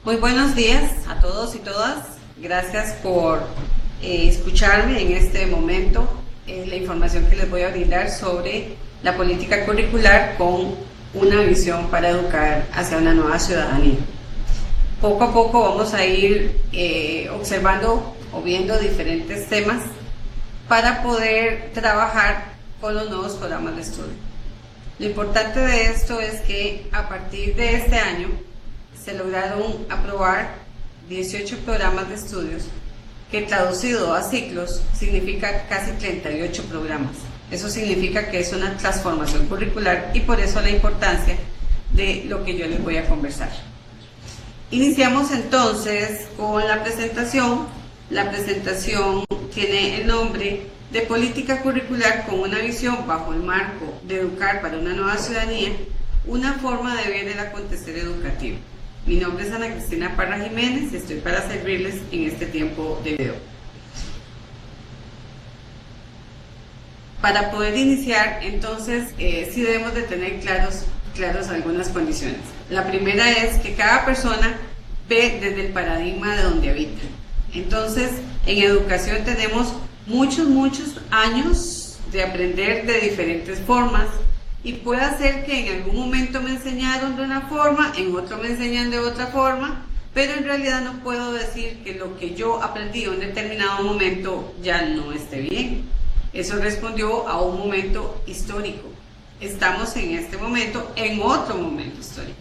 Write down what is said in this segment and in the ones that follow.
Muy buenos días a todos y todas. Gracias por escucharme en este momento. La información que les voy a brindar sobre la política curricular con una visión para educar hacia una nueva ciudadanía. Poco a poco vamos a ir observando o viendo diferentes temas para poder trabajar con los nuevos programas de estudio. Lo importante de esto es que a partir de este año se lograron aprobar 18 programas de estudios que traducido a ciclos significa casi 38 programas. Eso significa que es una transformación curricular y por eso la importancia de lo que yo les voy a conversar. Iniciamos entonces con la presentación. La presentación tiene el nombre de Política Curricular con una visión bajo el marco de educar para una nueva ciudadanía, una forma de ver el acontecer educativo. Mi nombre es Ana Cristina Parra Jiménez y estoy para servirles en este tiempo de video. Para poder iniciar, entonces, sí debemos de tener claros algunas condiciones. La primera es que cada persona ve desde el paradigma de donde habita. Entonces, en educación tenemos muchos años de aprender de diferentes formas y puede ser que en algún momento me enseñaron de una forma, en otro me enseñan de otra forma, pero en realidad no puedo decir que lo que yo aprendí en un determinado momento ya no esté bien. Eso respondió a un momento histórico. Estamos en este momento, en otro momento histórico.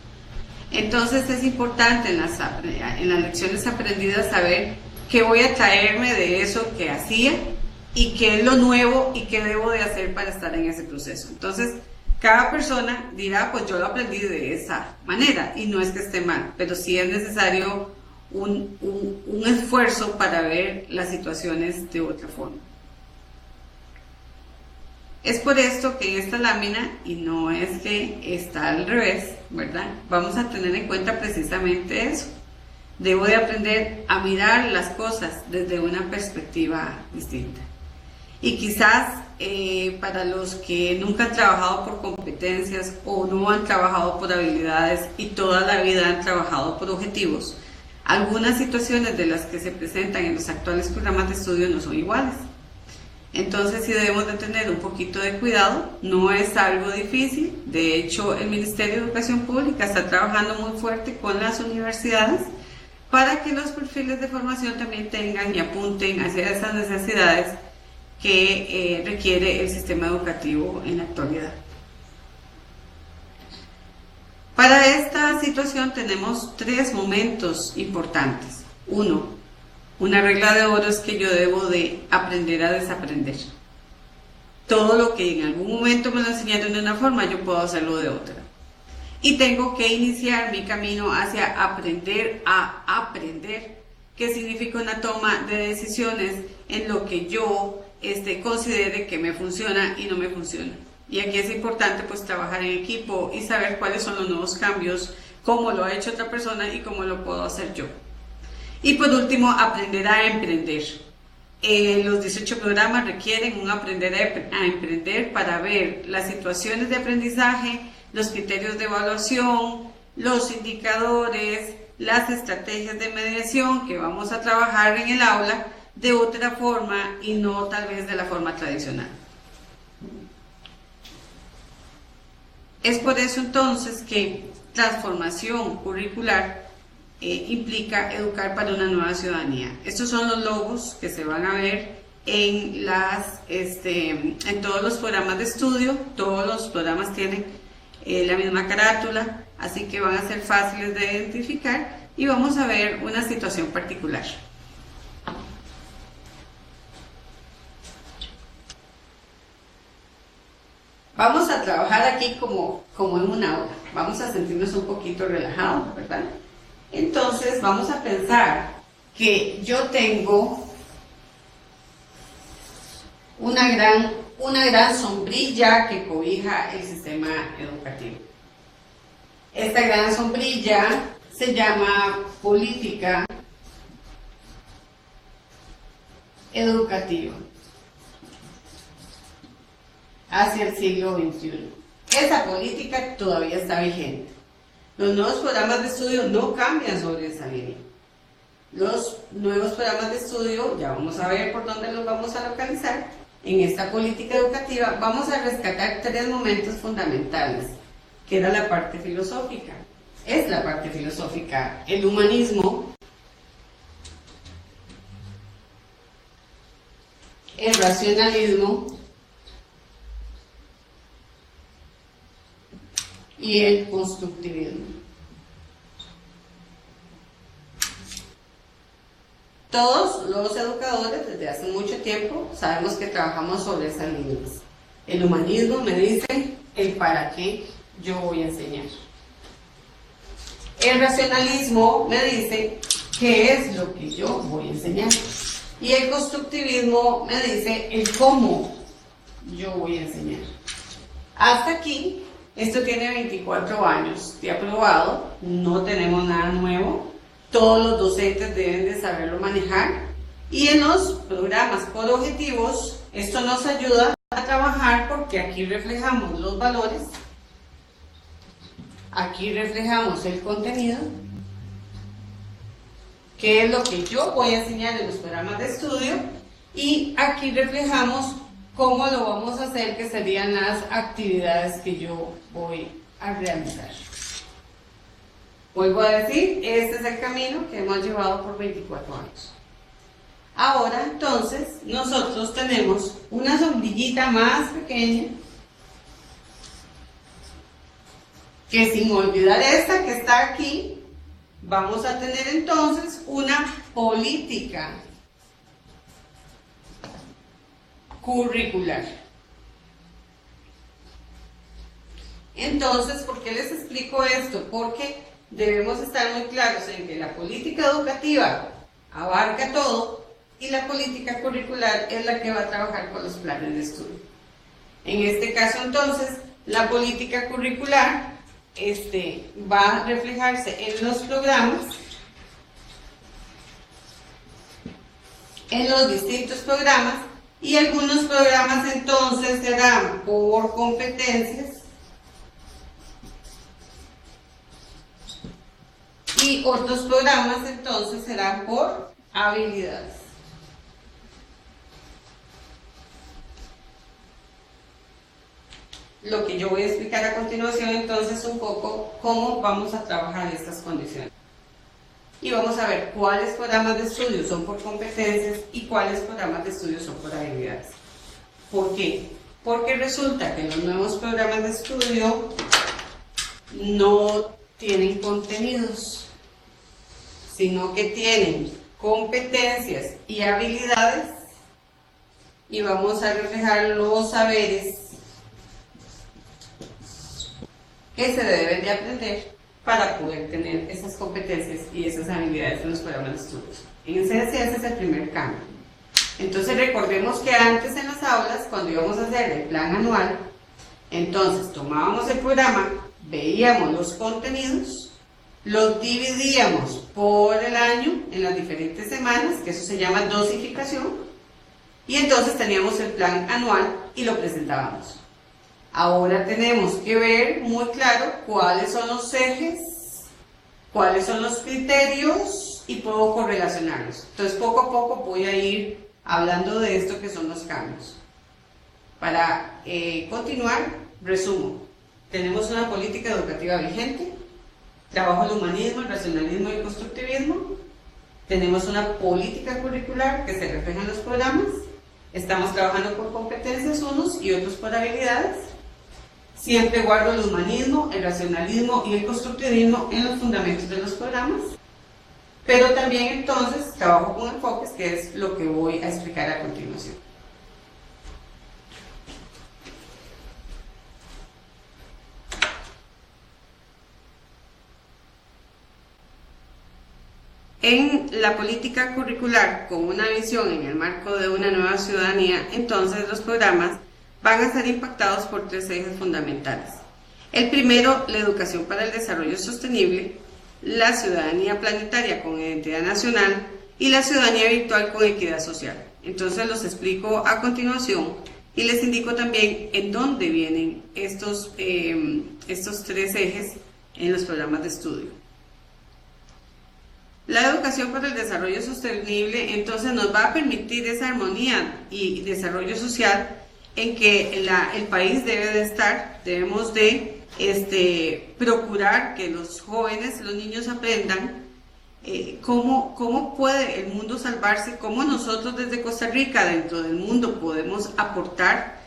Entonces es importante en las lecciones aprendidas saber qué voy a traerme de eso que hacía y qué es lo nuevo y qué debo de hacer para estar en ese proceso. Entonces, cada persona dirá, pues yo lo aprendí de esa manera y no es que esté mal, pero sí es necesario un esfuerzo para ver las situaciones de otra forma. Es por esto que en esta lámina, y no es que está al revés, ¿verdad? Vamos a tener en cuenta precisamente eso. Debo de aprender a mirar las cosas desde una perspectiva distinta. Y quizás para los que nunca han trabajado por competencias o no han trabajado por habilidades y toda la vida han trabajado por objetivos, algunas situaciones de las que se presentan en los actuales programas de estudio no son iguales. Entonces sí debemos de tener un poquito de cuidado, no es algo difícil. De hecho, el Ministerio de Educación Pública está trabajando muy fuerte con las universidades para que los perfiles de formación también tengan y apunten hacia esas necesidades que requiere el sistema educativo en la actualidad. Para esta situación tenemos 3 momentos importantes. 1, una regla de oro es que yo debo de aprender a desaprender. Todo lo que en algún momento me lo enseñaron de una forma, yo puedo hacerlo de otra. Y tengo que iniciar mi camino hacia aprender a aprender, que significa una toma de decisiones en lo que yo considere que me funciona y no me funciona. Y aquí es importante pues trabajar en equipo y saber cuáles son los nuevos cambios, cómo lo ha hecho otra persona y cómo lo puedo hacer yo. Y por último, aprender a emprender. Los 18 programas requieren un aprender a emprender para ver las situaciones de aprendizaje, los criterios de evaluación, los indicadores, las estrategias de mediación que vamos a trabajar en el aula de otra forma y no tal vez de la forma tradicional. Es por eso entonces que transformación curricular implica educar para una nueva ciudadanía. Estos son los logos que se van a ver en todos los programas de estudio. Todos los programas tienen la misma carátula, así que van a ser fáciles de identificar y vamos a ver una situación particular. Vamos a trabajar aquí como en un aula. Vamos a sentirnos un poquito relajados, ¿verdad? Entonces vamos a pensar que yo tengo una gran sombrilla que cobija el sistema educativo. Esta gran sombrilla se llama política educativa hacia el siglo XXI. Esa política todavía está vigente. Los nuevos programas de estudio no cambian sobre esa línea. Los nuevos programas de estudio, ya vamos a ver por dónde los vamos a localizar. En esta política educativa vamos a rescatar 3 momentos fundamentales, que era la parte filosófica. Es la parte filosófica, el humanismo, el racionalismo y el constructivismo. Todos los educadores desde hace mucho tiempo sabemos que trabajamos sobre esas líneas. El humanismo me dice el para qué yo voy a enseñar. El racionalismo me dice qué es lo que yo voy a enseñar. Y el constructivismo me dice el cómo yo voy a enseñar. Hasta aquí, esto tiene 24 años de aprobado, no tenemos nada nuevo, todos los docentes deben de saberlo manejar. Y en los programas por objetivos, esto nos ayuda a trabajar porque aquí reflejamos los valores, aquí reflejamos el contenido, qué es lo que yo voy a enseñar en los programas de estudio, y aquí reflejamos cómo lo vamos a hacer, que serían las actividades que yo voy a realizar. Vuelvo a decir, este es el camino que hemos llevado por 24 años. Ahora, entonces, nosotros tenemos una sombrillita más pequeña, que sin olvidar esta que está aquí, vamos a tener entonces una política curricular. Entonces, ¿por qué les explico esto? Porque debemos estar muy claros en que la política educativa abarca todo y la política curricular es la que va a trabajar con los planes de estudio. En este caso, entonces, la política curricular va a reflejarse en los programas, en los distintos programas, y algunos programas entonces serán por competencias y otros programas entonces serán por habilidades. Lo que yo voy a explicar a continuación entonces un poco cómo vamos a trabajar estas condiciones. Y vamos a ver cuáles programas de estudio son por competencias y cuáles programas de estudio son por habilidades. ¿Por qué? Porque resulta que los nuevos programas de estudio no tienen contenidos, sino que tienen competencias y habilidades, y vamos a reflejar los saberes que se deben de aprender para poder tener esas competencias y esas habilidades en los programas de estudios. En esencia, ese es el primer cambio. Entonces, recordemos que antes en las aulas, cuando íbamos a hacer el plan anual, entonces tomábamos el programa, veíamos los contenidos, los dividíamos por el año en las diferentes semanas, que eso se llama dosificación, y entonces teníamos el plan anual y lo presentábamos. Ahora tenemos que ver muy claro cuáles son los ejes, cuáles son los criterios y puedo correlacionarlos. Entonces, poco a poco voy a ir hablando de esto que son los cambios. Para continuar, resumo. Tenemos una política educativa vigente, trabajo el humanismo, el racionalismo y el constructivismo. Tenemos una política curricular que se refleja en los programas. Estamos trabajando por competencias unos y otros por habilidades. Siempre guardo el humanismo, el racionalismo y el constructivismo en los fundamentos de los programas. Pero también entonces trabajo con enfoques, que es lo que voy a explicar a continuación. En la política curricular, con una visión en el marco de una nueva ciudadanía, entonces los programas van a ser impactados por 3 ejes fundamentales. El primero, la educación para el desarrollo sostenible, la ciudadanía planetaria con identidad nacional y la ciudadanía virtual con equidad social. Entonces los explico a continuación y les indico también en dónde vienen estos 3 ejes en los programas de estudio. La educación para el desarrollo sostenible entonces nos va a permitir esa armonía y desarrollo social en que el país debe de estar. Debemos de procurar que los jóvenes, los niños aprendan cómo puede el mundo salvarse, cómo nosotros desde Costa Rica dentro del mundo podemos aportar,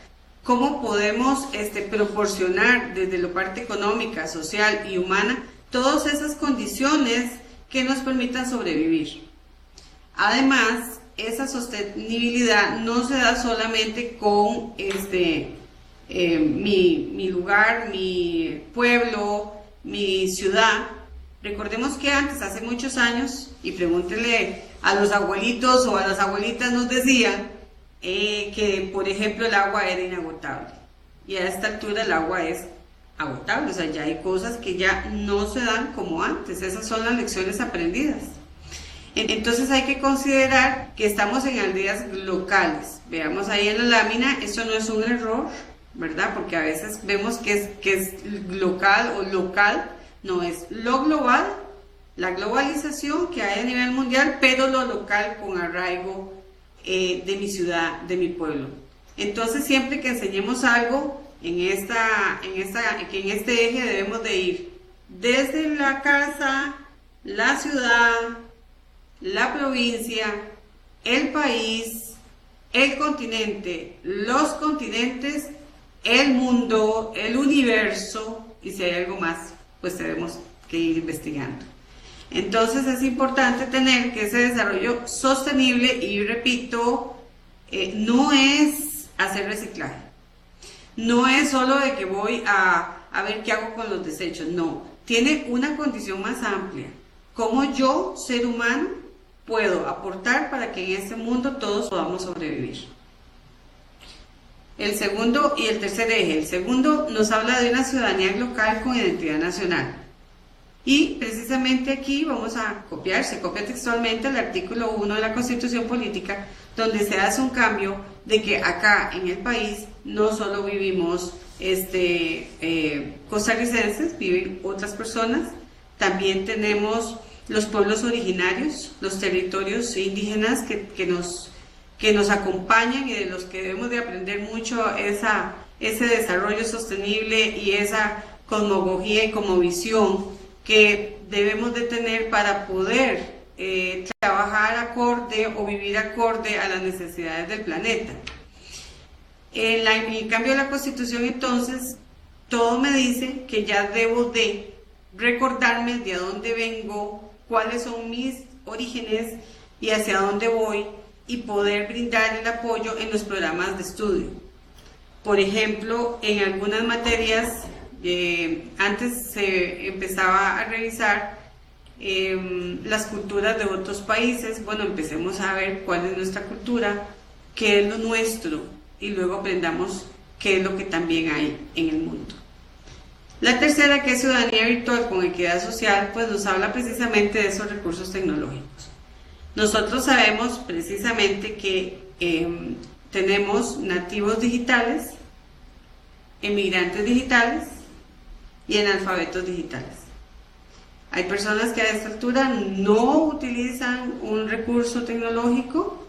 cómo podemos proporcionar desde la parte económica, social y humana todas esas condiciones que nos permitan sobrevivir. Además, esa sostenibilidad no se da solamente con mi lugar, mi pueblo, mi ciudad. Recordemos que antes, hace muchos años, y pregúntenle a los abuelitos o a las abuelitas, nos decían que, por ejemplo, el agua era inagotable. Y a esta altura el agua es agotable, o sea, ya hay cosas que ya no se dan como antes. Esas son las lecciones aprendidas. Entonces hay que considerar que estamos en aldeas locales. Veamos ahí en la lámina, esto no es un error, ¿verdad? Porque a veces vemos que es local o local, no es lo global, la globalización que hay a nivel mundial, pero lo local con arraigo de mi ciudad, de mi pueblo. Entonces siempre que enseñemos algo, en este eje debemos de ir desde la casa, la ciudad, la provincia, el país, el continente, los continentes, el mundo, el universo, y si hay algo más, pues tenemos que ir investigando. Entonces es importante tener que ese desarrollo sostenible, y repito, no es hacer reciclaje. No es solo de que voy a ver qué hago con los desechos, no. Tiene una condición más amplia. Cómo yo, ser humano, puedo aportar para que en este mundo todos podamos sobrevivir. El segundo y el tercer eje. El segundo nos habla de una ciudadanía local con identidad nacional. Y precisamente aquí vamos a copiar, se copia textualmente el artículo 1 de la Constitución Política, donde se hace un cambio de que acá en el país no solo vivimos costarricenses, viven otras personas, también tenemos los pueblos originarios, los territorios indígenas que nos acompañan y de los que debemos de aprender mucho ese desarrollo sostenible y esa cosmología y cosmovisión que debemos de tener para poder trabajar acorde o vivir acorde a las necesidades del planeta. En el cambio de la Constitución, entonces, todo me dice que ya debo de recordarme de dónde vengo, cuáles son mis orígenes y hacia dónde voy, y poder brindar el apoyo en los programas de estudio. Por ejemplo, en algunas materias, antes se empezaba a revisar las culturas de otros países. Bueno, empecemos a ver cuál es nuestra cultura, qué es lo nuestro, y luego aprendamos qué es lo que también hay en el mundo. La tercera, que es ciudadanía virtual con equidad social, pues nos habla precisamente de esos recursos tecnológicos. Nosotros sabemos precisamente que tenemos nativos digitales, emigrantes digitales y analfabetos digitales. Hay personas que a esta altura no utilizan un recurso tecnológico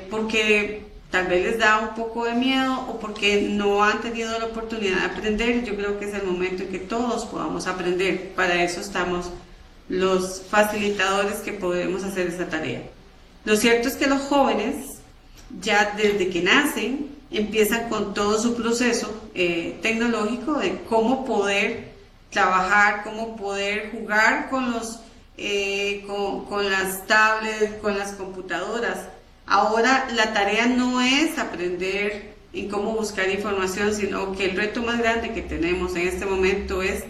porque tal vez les da un poco de miedo o porque no han tenido la oportunidad de aprender. Yo creo que es el momento en que todos podamos aprender. Para eso estamos los facilitadores que podemos hacer esa tarea. Lo cierto es que los jóvenes, ya desde que nacen, empiezan con todo su proceso tecnológico de cómo poder trabajar, cómo poder jugar con las tablets, con las computadoras. Ahora la tarea no es aprender en cómo buscar información, sino que el reto más grande que tenemos en este momento es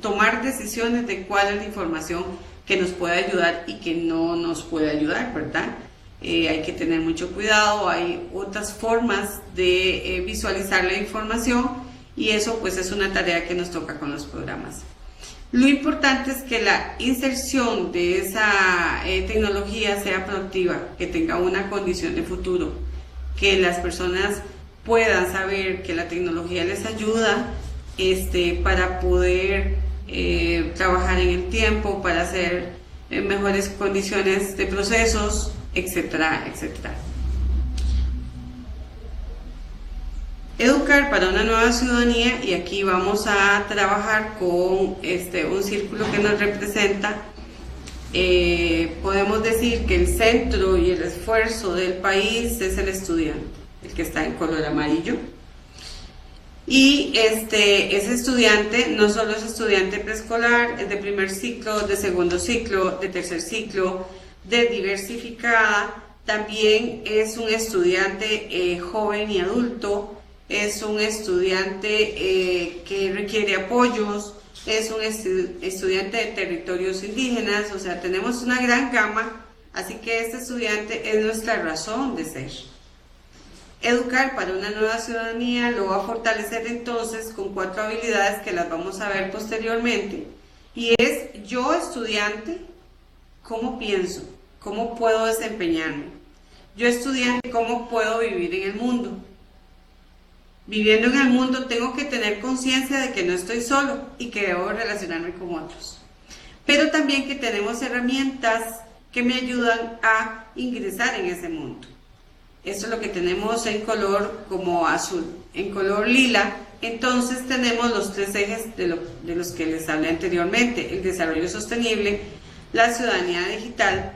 tomar decisiones de cuál es la información que nos puede ayudar y que no nos puede ayudar, ¿verdad? Hay que tener mucho cuidado, hay otras formas de visualizar la información, y eso pues es una tarea que nos toca con los programas. Lo importante es que la inserción de esa tecnología sea proactiva, que tenga una condición de futuro, que las personas puedan saber que la tecnología les ayuda para poder trabajar en el tiempo para hacer mejores condiciones de procesos, etcétera, etcétera. Educar para una nueva ciudadanía, y aquí vamos a trabajar con un círculo que nos representa. Podemos decir que el centro y el esfuerzo del país es el estudiante, el que está en color amarillo. Y ese estudiante no solo es estudiante preescolar, es de primer ciclo, de segundo ciclo, de tercer ciclo, de diversificada, también es un estudiante joven y adulto, es un estudiante que requiere apoyos, es un estudiante de territorios indígenas, o sea, tenemos una gran gama, así que este estudiante es nuestra razón de ser. Educar para una nueva ciudadanía lo va a fortalecer entonces con 4 habilidades que las vamos a ver posteriormente, y es: yo estudiante, ¿cómo pienso? ¿Cómo puedo desempeñarme? Yo estudiante, ¿cómo puedo vivir en el mundo? Viviendo en el mundo tengo que tener conciencia de que no estoy solo y que debo relacionarme con otros, pero también que tenemos herramientas que me ayudan a ingresar en ese mundo. Esto es lo que tenemos en color como azul. En color lila, entonces tenemos los 3 ejes de los que les hablé anteriormente: el desarrollo sostenible, la ciudadanía digital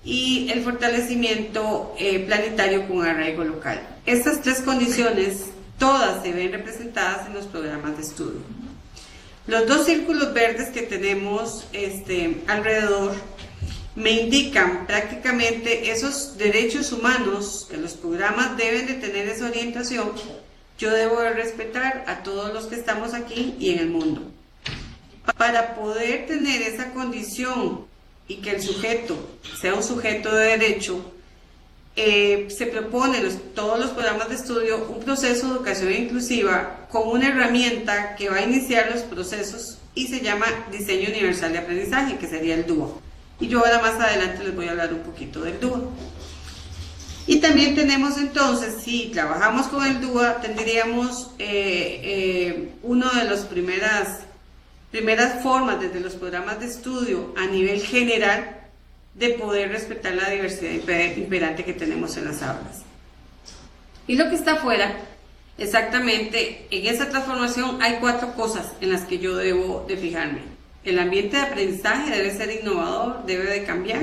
y el fortalecimiento planetario con arraigo local. Estas 3 condiciones todas se ven representadas en los programas de estudio. Los 2 círculos verdes que tenemos alrededor me indican prácticamente esos derechos humanos que los programas deben de tener esa orientación. Yo debo de respetar a todos los que estamos aquí y en el mundo. Para poder tener esa condición y que el sujeto sea un sujeto de derecho, se propone todos los programas de estudio un proceso de educación inclusiva con una herramienta que va a iniciar los procesos y se llama Diseño Universal de Aprendizaje, que sería el DUA. Y yo ahora más adelante les voy a hablar un poquito del DUA. Y también tenemos entonces, si trabajamos con el DUA, tendríamos una de las primeras formas desde los programas de estudio a nivel general de poder respetar la diversidad imperante que tenemos en las aulas. Y lo que está afuera, exactamente, en esa transformación hay 4 cosas en las que yo debo de fijarme. El ambiente de aprendizaje debe ser innovador, debe de cambiar.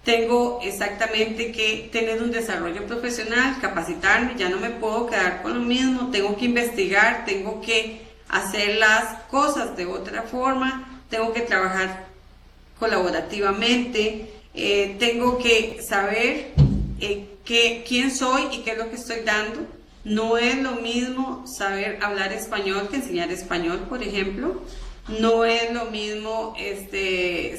Tengo exactamente que tener un desarrollo profesional, capacitarme, ya no me puedo quedar con lo mismo, tengo que investigar, tengo que hacer las cosas de otra forma, tengo que trabajar colaborativamente, tengo que saber quién soy y qué es lo que estoy dando. No es lo mismo saber hablar español que enseñar español, por ejemplo. No es lo mismo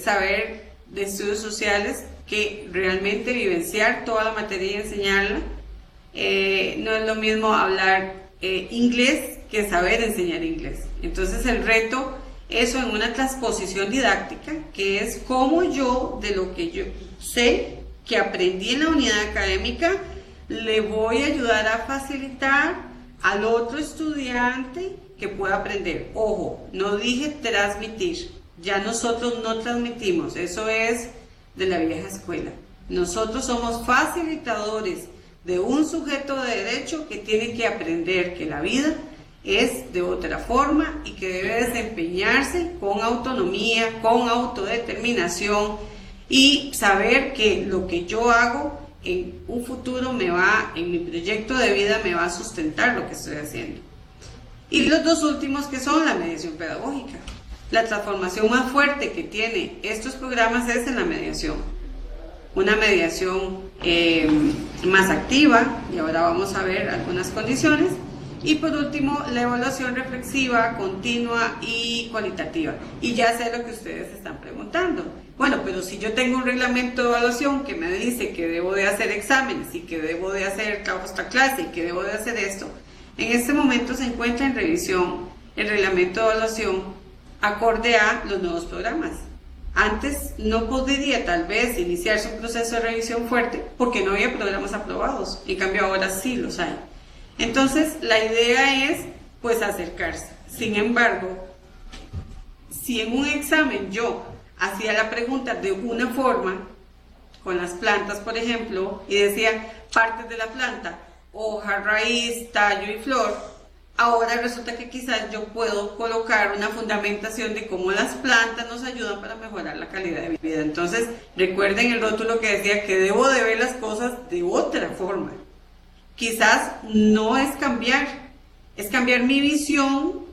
saber de estudios sociales que realmente vivenciar toda la materia y enseñarla. No es lo mismo hablar inglés que saber enseñar inglés. Entonces el reto, eso en una transposición didáctica, que es cómo yo, de lo que yo sé, que aprendí en la unidad académica, le voy a ayudar a facilitar al otro estudiante que pueda aprender. Ojo, no dije transmitir, ya nosotros no transmitimos, eso es de la vieja escuela. Nosotros somos facilitadores de un sujeto de derecho que tiene que aprender que la vida es de otra forma y que debe desempeñarse con autonomía, con autodeterminación y saber que lo que yo hago en un futuro en mi proyecto de vida me va a sustentar lo que estoy haciendo. Y los 2 últimos, que son la mediación pedagógica. La transformación más fuerte que tiene estos programas es en la mediación. Una mediación más activa, y ahora vamos a ver algunas condiciones. Y por último, la evaluación reflexiva, continua y cualitativa. Y ya sé lo que ustedes están preguntando. Bueno, pero si yo tengo un reglamento de evaluación que me dice que debo de hacer exámenes y que debo de hacer trabajos de clase y que debo de hacer esto, en este momento se encuentra en revisión el reglamento de evaluación acorde a los nuevos programas. Antes no podría tal vez iniciarse un proceso de revisión fuerte porque no había programas aprobados, en cambio ahora sí los hay. Entonces la idea es pues acercarse. Sin embargo, si en un examen yo hacía la pregunta de una forma, con las plantas, por ejemplo, y decía partes de la planta, hoja, raíz, tallo y flor, ahora resulta que quizás yo puedo colocar una fundamentación de cómo las plantas nos ayudan para mejorar la calidad de vida. Entonces, recuerden el rótulo que decía que debo de ver las cosas de otra forma. Quizás no es cambiar mi visión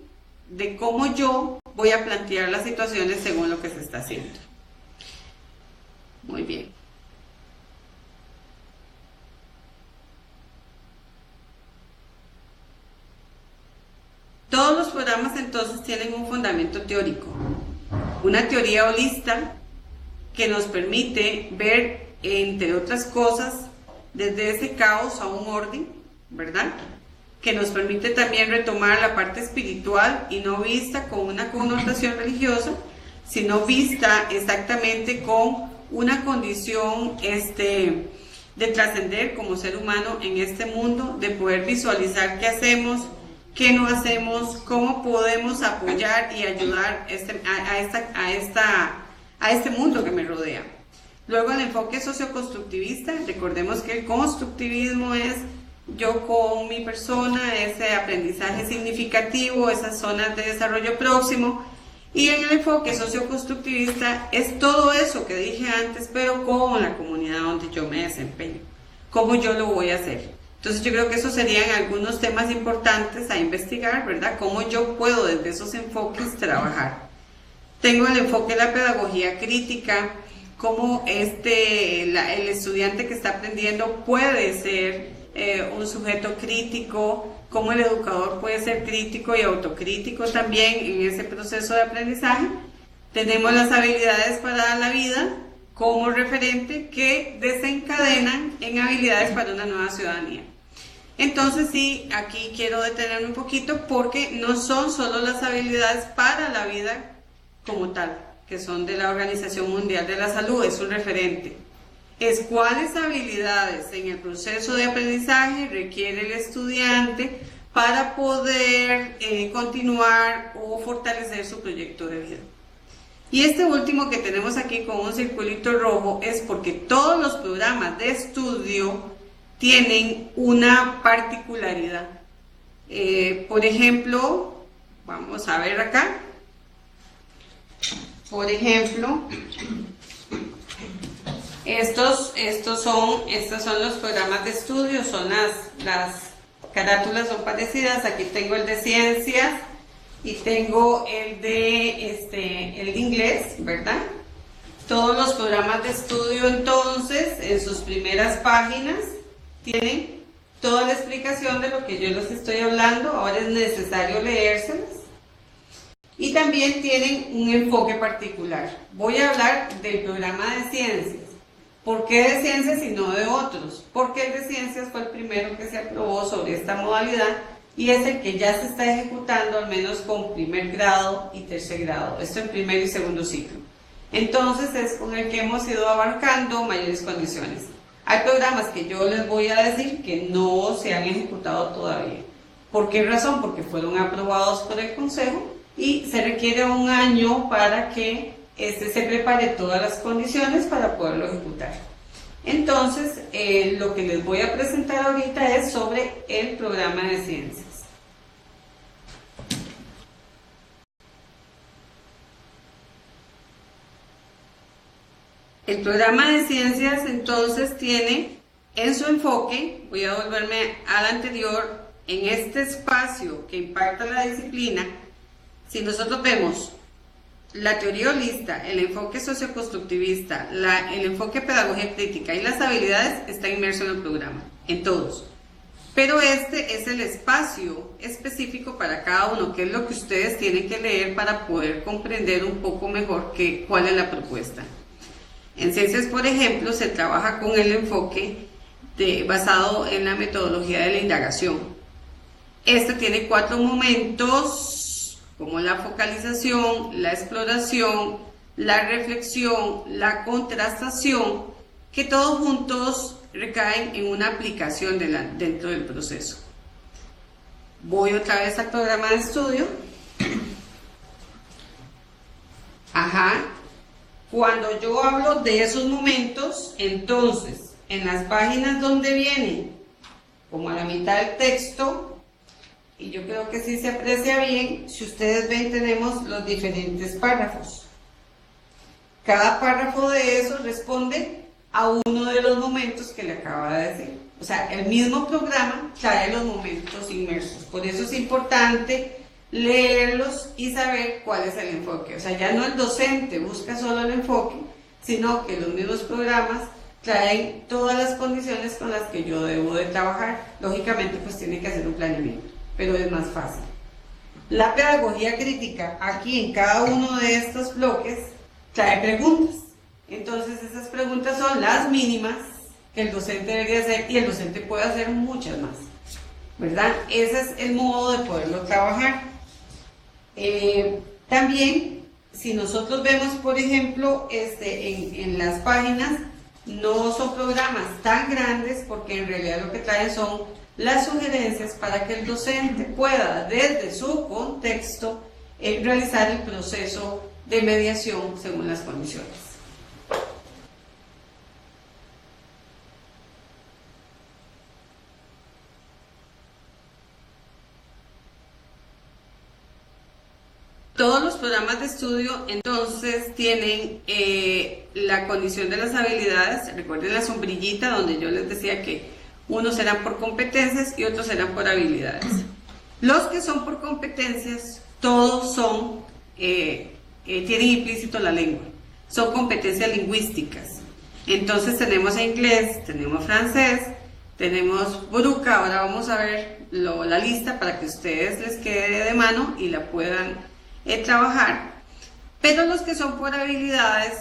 de cómo yo voy a plantear las situaciones según lo que se está haciendo. Muy bien. Todos los programas entonces tienen un fundamento teórico, una teoría holista que nos permite ver, entre otras cosas, desde ese caos a un orden, ¿verdad? Que nos permite también retomar la parte espiritual y no vista con una connotación religiosa, sino vista exactamente con una condición de trascender como ser humano en este mundo, de poder visualizar qué hacemos, qué no hacemos, cómo podemos apoyar y ayudar a este mundo que me rodea. Luego el enfoque socioconstructivista, recordemos que el constructivismo es yo con mi persona, ese aprendizaje significativo, esas zonas de desarrollo próximo, y en el enfoque socioconstructivista es todo eso que dije antes, pero con la comunidad donde yo me desempeño, cómo yo lo voy a hacer. Entonces yo creo que esos serían algunos temas importantes a investigar, ¿verdad? Cómo yo puedo desde esos enfoques trabajar. Tengo el enfoque de la pedagogía crítica, cómo el estudiante que está aprendiendo puede ser un sujeto crítico, cómo el educador puede ser crítico y autocrítico también en ese proceso de aprendizaje. Tenemos las habilidades para la vida como referente que desencadenan en habilidades para una nueva ciudadanía. Entonces sí, aquí quiero detenerme un poquito porque no son solo las habilidades para la vida como tal, que son de la Organización Mundial de la Salud, es un referente. Es cuáles habilidades en el proceso de aprendizaje requiere el estudiante para poder continuar o fortalecer su proyecto de vida. Y este último que tenemos aquí con un circulito rojo es porque todos los programas de estudio tienen una particularidad. Por ejemplo, vamos a ver acá. Por ejemplo, estos son los programas de estudio, son las carátulas son parecidas. Aquí tengo el de ciencias y tengo el de inglés, ¿verdad? Todos los programas de estudio entonces en sus primeras páginas tienen toda la explicación de lo que yo les estoy hablando. Ahora es necesario leérselas. Y también tienen un enfoque particular. Voy a hablar del programa de ciencias. ¿Por qué de ciencias y no de otros? Porque el de ciencias fue el primero que se aprobó sobre esta modalidad y es el que ya se está ejecutando al menos con primer grado y tercer grado. Esto en primero y segundo ciclo. Entonces es con el que hemos ido abarcando mayores condiciones. Hay programas que yo les voy a decir que no se han ejecutado todavía. ¿Por qué razón? Porque fueron aprobados por el Consejo y se requiere un año para que se prepare todas las condiciones para poderlo ejecutar. Entonces, lo que les voy a presentar ahorita es sobre el programa de ciencias. El programa de ciencias entonces tiene en su enfoque, voy a volverme al anterior, en este espacio que impacta la disciplina. Si nosotros vemos la teoría holista, el enfoque socioconstructivista, el enfoque pedagogía crítica y las habilidades, está inmerso en el programa, en todos. Pero este es el espacio específico para cada uno, que es lo que ustedes tienen que leer para poder comprender un poco mejor cuál es la propuesta. En ciencias, por ejemplo, se trabaja con el enfoque basado en la metodología de la indagación. Este tiene 4 momentos, como la focalización, la exploración, la reflexión, la contrastación, que todos juntos recaen en una aplicación dentro del proceso. Voy otra vez al programa de estudio. Ajá. Cuando yo hablo de esos momentos, entonces, en las páginas donde viene, como a la mitad del texto, y yo creo que sí se aprecia bien, si ustedes ven, tenemos los diferentes párrafos. Cada párrafo de esos responde a uno de los momentos que le acaba de decir. O sea, el mismo programa trae los momentos inmersos. Por eso es importante leerlos y saber cuál es el enfoque. O sea, ya no el docente busca solo el enfoque, sino que los mismos programas traen todas las condiciones con las que yo debo de trabajar. Lógicamente, pues tiene que hacer un planeamiento, pero es más fácil. La pedagogía crítica, aquí en cada uno de estos bloques, trae preguntas. Entonces, esas preguntas son las mínimas que el docente debería hacer, y el docente puede hacer muchas más, ¿verdad? Ese es el modo de poderlo trabajar. También, si nosotros vemos, por ejemplo, en las páginas, no son programas tan grandes, porque en realidad lo que traen son las sugerencias para que el docente pueda, desde su contexto, realizar el proceso de mediación según las condiciones. Todos los programas de estudio entonces tienen la condición de las habilidades. Recuerden la sombrillita donde yo les decía que unos eran por competencias y otros eran por habilidades. Los que son por competencias, todos son, tienen implícito la lengua, son competencias lingüísticas. Entonces tenemos inglés, tenemos francés, tenemos Boruca. Ahora vamos a ver la lista para que a ustedes les quede de mano y la puedan trabajar. Pero los que son por habilidades,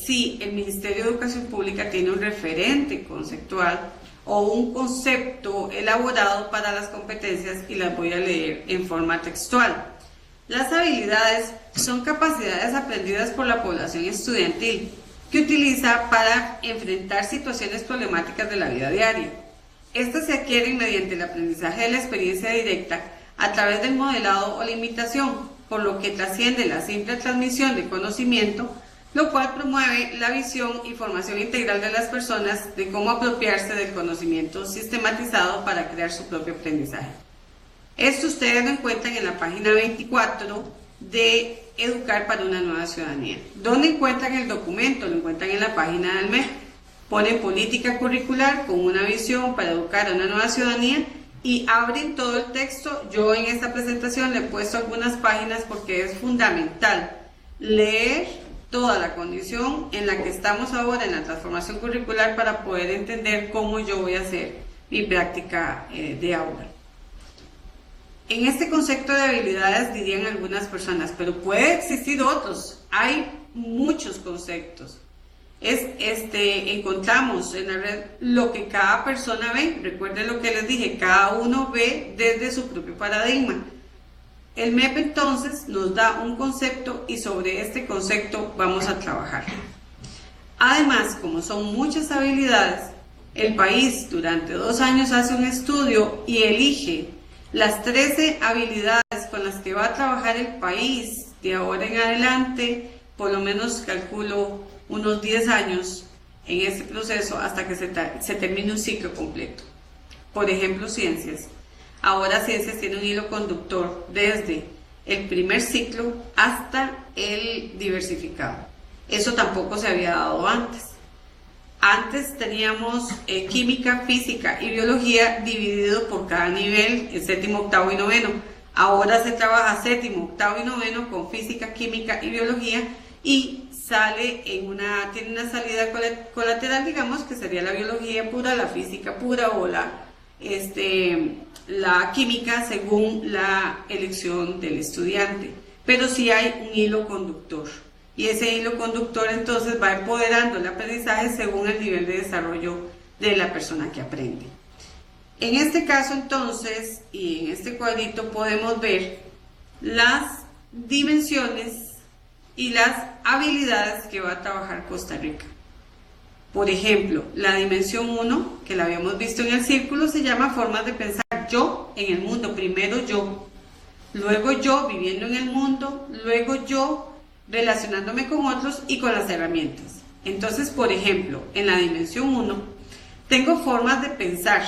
sí, el Ministerio de Educación Pública tiene un referente conceptual o un concepto elaborado para las competencias, y las voy a leer en forma textual. Las habilidades son capacidades aprendidas por la población estudiantil que utiliza para enfrentar situaciones problemáticas de la vida diaria. Estas se adquieren mediante el aprendizaje de la experiencia directa a través del modelado o la imitación, por lo que trasciende la simple transmisión de conocimiento, lo cual promueve la visión y formación integral de las personas de cómo apropiarse del conocimiento sistematizado para crear su propio aprendizaje. Esto ustedes lo encuentran en la página 24 de Educar para una Nueva Ciudadanía. ¿Dónde encuentran el documento? Lo encuentran en la página del MEC. Ponen política curricular con una visión para educar a una nueva ciudadanía y abren todo el texto. Yo en esta presentación le he puesto algunas páginas porque es fundamental leer toda la condición en la que estamos ahora en la transformación curricular para poder entender cómo yo voy a hacer mi práctica de aula. En este concepto de habilidades dirían algunas personas, pero puede existir otros, hay muchos conceptos. Encontramos en la red lo que cada persona ve. Recuerden lo que les dije, cada uno ve desde su propio paradigma. El MEP entonces nos da un concepto y sobre este concepto vamos a trabajar. Además, como son muchas habilidades, el país durante 2 años hace un estudio y elige las 13 habilidades con las que va a trabajar el país de ahora en adelante. Por lo menos calculo unos 10 años en este proceso hasta que se termine un ciclo completo. Por ejemplo, ciencias. Ahora ciencias tiene un hilo conductor desde el primer ciclo hasta el diversificado. Eso tampoco se había dado antes. Antes teníamos química, física y biología dividido por cada nivel, el séptimo, octavo y noveno. Ahora se trabaja séptimo, octavo y noveno con física, química y biología, y tiene una salida colateral, digamos, que sería la biología pura, la física pura o la química según la elección del estudiante. Pero sí hay un hilo conductor, y ese hilo conductor entonces va empoderando el aprendizaje según el nivel de desarrollo de la persona que aprende. En este caso entonces, y en este cuadrito podemos ver las dimensiones y las habilidades que va a trabajar Costa Rica. Por ejemplo, la dimensión 1, que la habíamos visto en el círculo, se llama formas de pensar yo en el mundo. Primero yo, luego yo viviendo en el mundo, luego yo relacionándome con otros y con las herramientas. Entonces, por ejemplo, en la dimensión 1, tengo formas de pensar: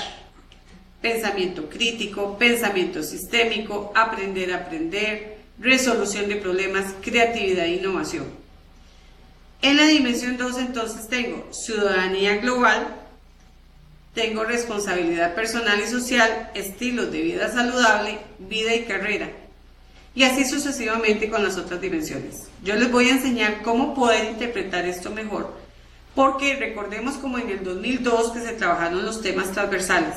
pensamiento crítico, pensamiento sistémico, aprender a aprender, resolución de problemas, creatividad e innovación. En la dimensión 2, entonces, tengo ciudadanía global, tengo responsabilidad personal y social, estilos de vida saludable, vida y carrera, y así sucesivamente con las otras dimensiones. Yo les voy a enseñar cómo poder interpretar esto mejor, porque recordemos como en el 2002 que se trabajaron los temas transversales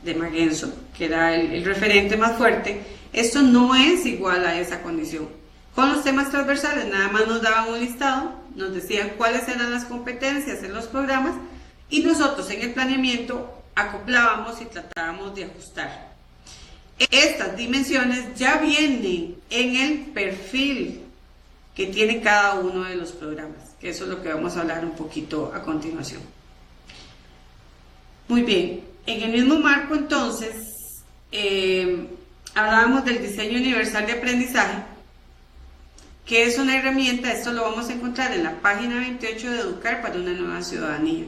de Magenzo, que era el referente más fuerte. Esto no es igual a esa condición. Con los temas transversales nada más nos daban un listado, nos decían cuáles eran las competencias en los programas, y nosotros en el planeamiento acoplábamos y tratábamos de ajustar. Estas dimensiones ya vienen en el perfil que tiene cada uno de los programas, que eso es lo que vamos a hablar un poquito a continuación. Muy bien, en el mismo marco entonces hablábamos del diseño universal de aprendizaje, que es una herramienta. Esto lo vamos a encontrar en la página 28 de Educar para una nueva ciudadanía.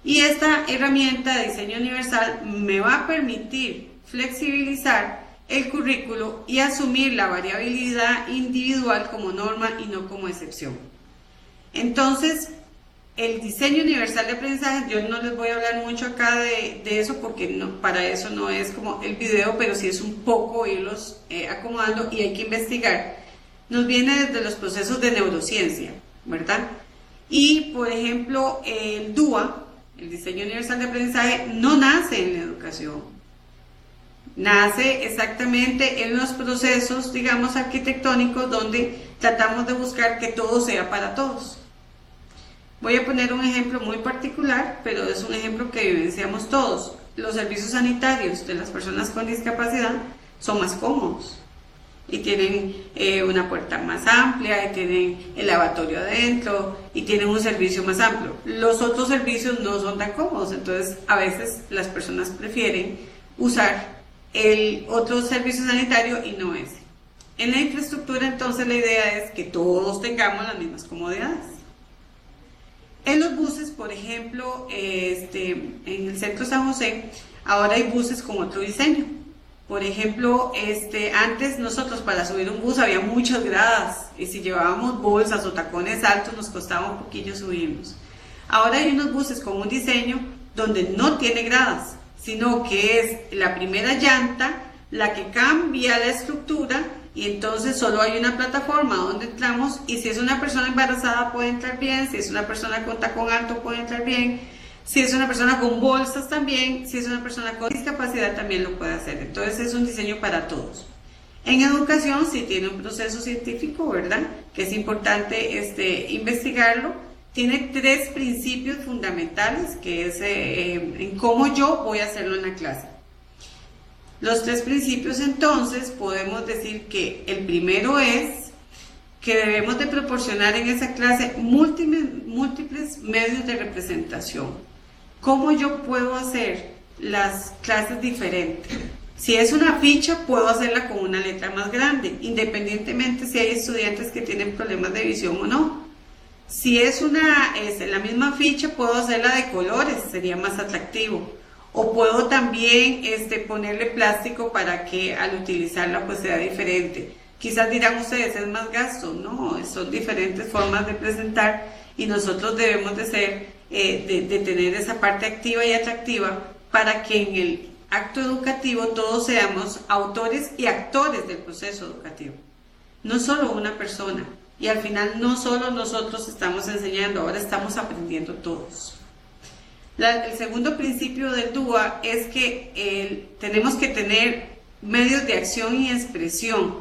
Y esta herramienta de diseño universal me va a permitir flexibilizar el currículo y asumir la variabilidad individual como norma y no como excepción. Entonces, el diseño universal de aprendizaje, yo no les voy a hablar mucho acá de eso, porque no, para eso no es como el video, pero sí es un poco irlos acomodando, y hay que investigar. Nos viene desde los procesos de neurociencia, ¿verdad? Y, por ejemplo, el DUA, el diseño universal de aprendizaje, no nace en la educación. Nace exactamente en los procesos, digamos, arquitectónicos, donde tratamos de buscar que todo sea para todos. Voy a poner un ejemplo muy particular, pero es un ejemplo que vivenciamos todos. Los servicios sanitarios de las personas con discapacidad son más cómodos y tienen una puerta más amplia, y tienen el lavatorio adentro, y tienen un servicio más amplio. Los otros servicios no son tan cómodos, entonces a veces las personas prefieren usar el otro servicio sanitario y no ese. En la infraestructura, entonces, la idea es que todos tengamos las mismas comodidades. En los buses, por ejemplo, en el centro San José, ahora hay buses con otro diseño. Por ejemplo, antes nosotros para subir un bus había muchas gradas, y si llevábamos bolsas o tacones altos nos costaba un poquillo subirnos. Ahora hay unos buses con un diseño donde no tiene gradas, sino que es la primera llanta la que cambia la estructura, y entonces solo hay una plataforma donde entramos, y si es una persona embarazada puede entrar bien, si es una persona con tacón alto puede entrar bien, si es una persona con bolsas también, si es una persona con discapacidad también lo puede hacer. Entonces es un diseño para todos. En educación sí tiene un proceso científico, ¿verdad?, que es importante investigarlo. Tiene 3 principios fundamentales, que es en cómo yo voy a hacerlo en la clase. Los 3 principios, entonces, podemos decir que el primero es que debemos de proporcionar en esa clase múltiples medios de representación. ¿Cómo yo puedo hacer las clases diferentes? Si es una ficha, puedo hacerla con una letra más grande, independientemente si hay estudiantes que tienen problemas de visión o no. Si es la misma ficha, puedo hacerla de colores, sería más atractivo. O puedo también ponerle plástico para que al utilizarla pues sea diferente. Quizás dirán ustedes, es más gasto. No, son diferentes formas de presentar, y nosotros debemos de tener esa parte activa y atractiva para que en el acto educativo todos seamos autores y actores del proceso educativo. No solo una persona. Y al final no solo nosotros estamos enseñando, ahora estamos aprendiendo todos. El segundo principio del DUA es que tenemos que tener medios de acción y expresión.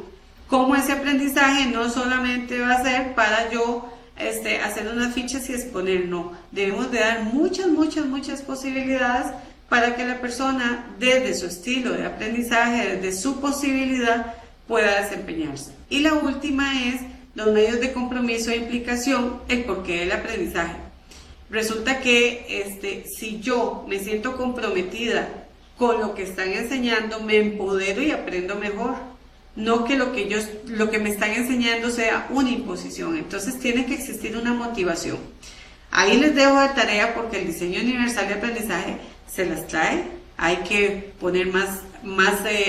Como ese aprendizaje no solamente va a ser para yo hacer unas fichas y exponer, no. Debemos de dar muchas posibilidades para que la persona, desde su estilo de aprendizaje, desde su posibilidad, pueda desempeñarse. Y la última es los medios de compromiso e implicación, el porqué del aprendizaje. Resulta que si yo me siento comprometida con lo que están enseñando, me empodero y aprendo mejor. no que lo que me están enseñando sea una imposición. Entonces tiene que existir una motivación. Ahí les dejo de tarea porque el diseño universal de aprendizaje se las trae. Hay que poner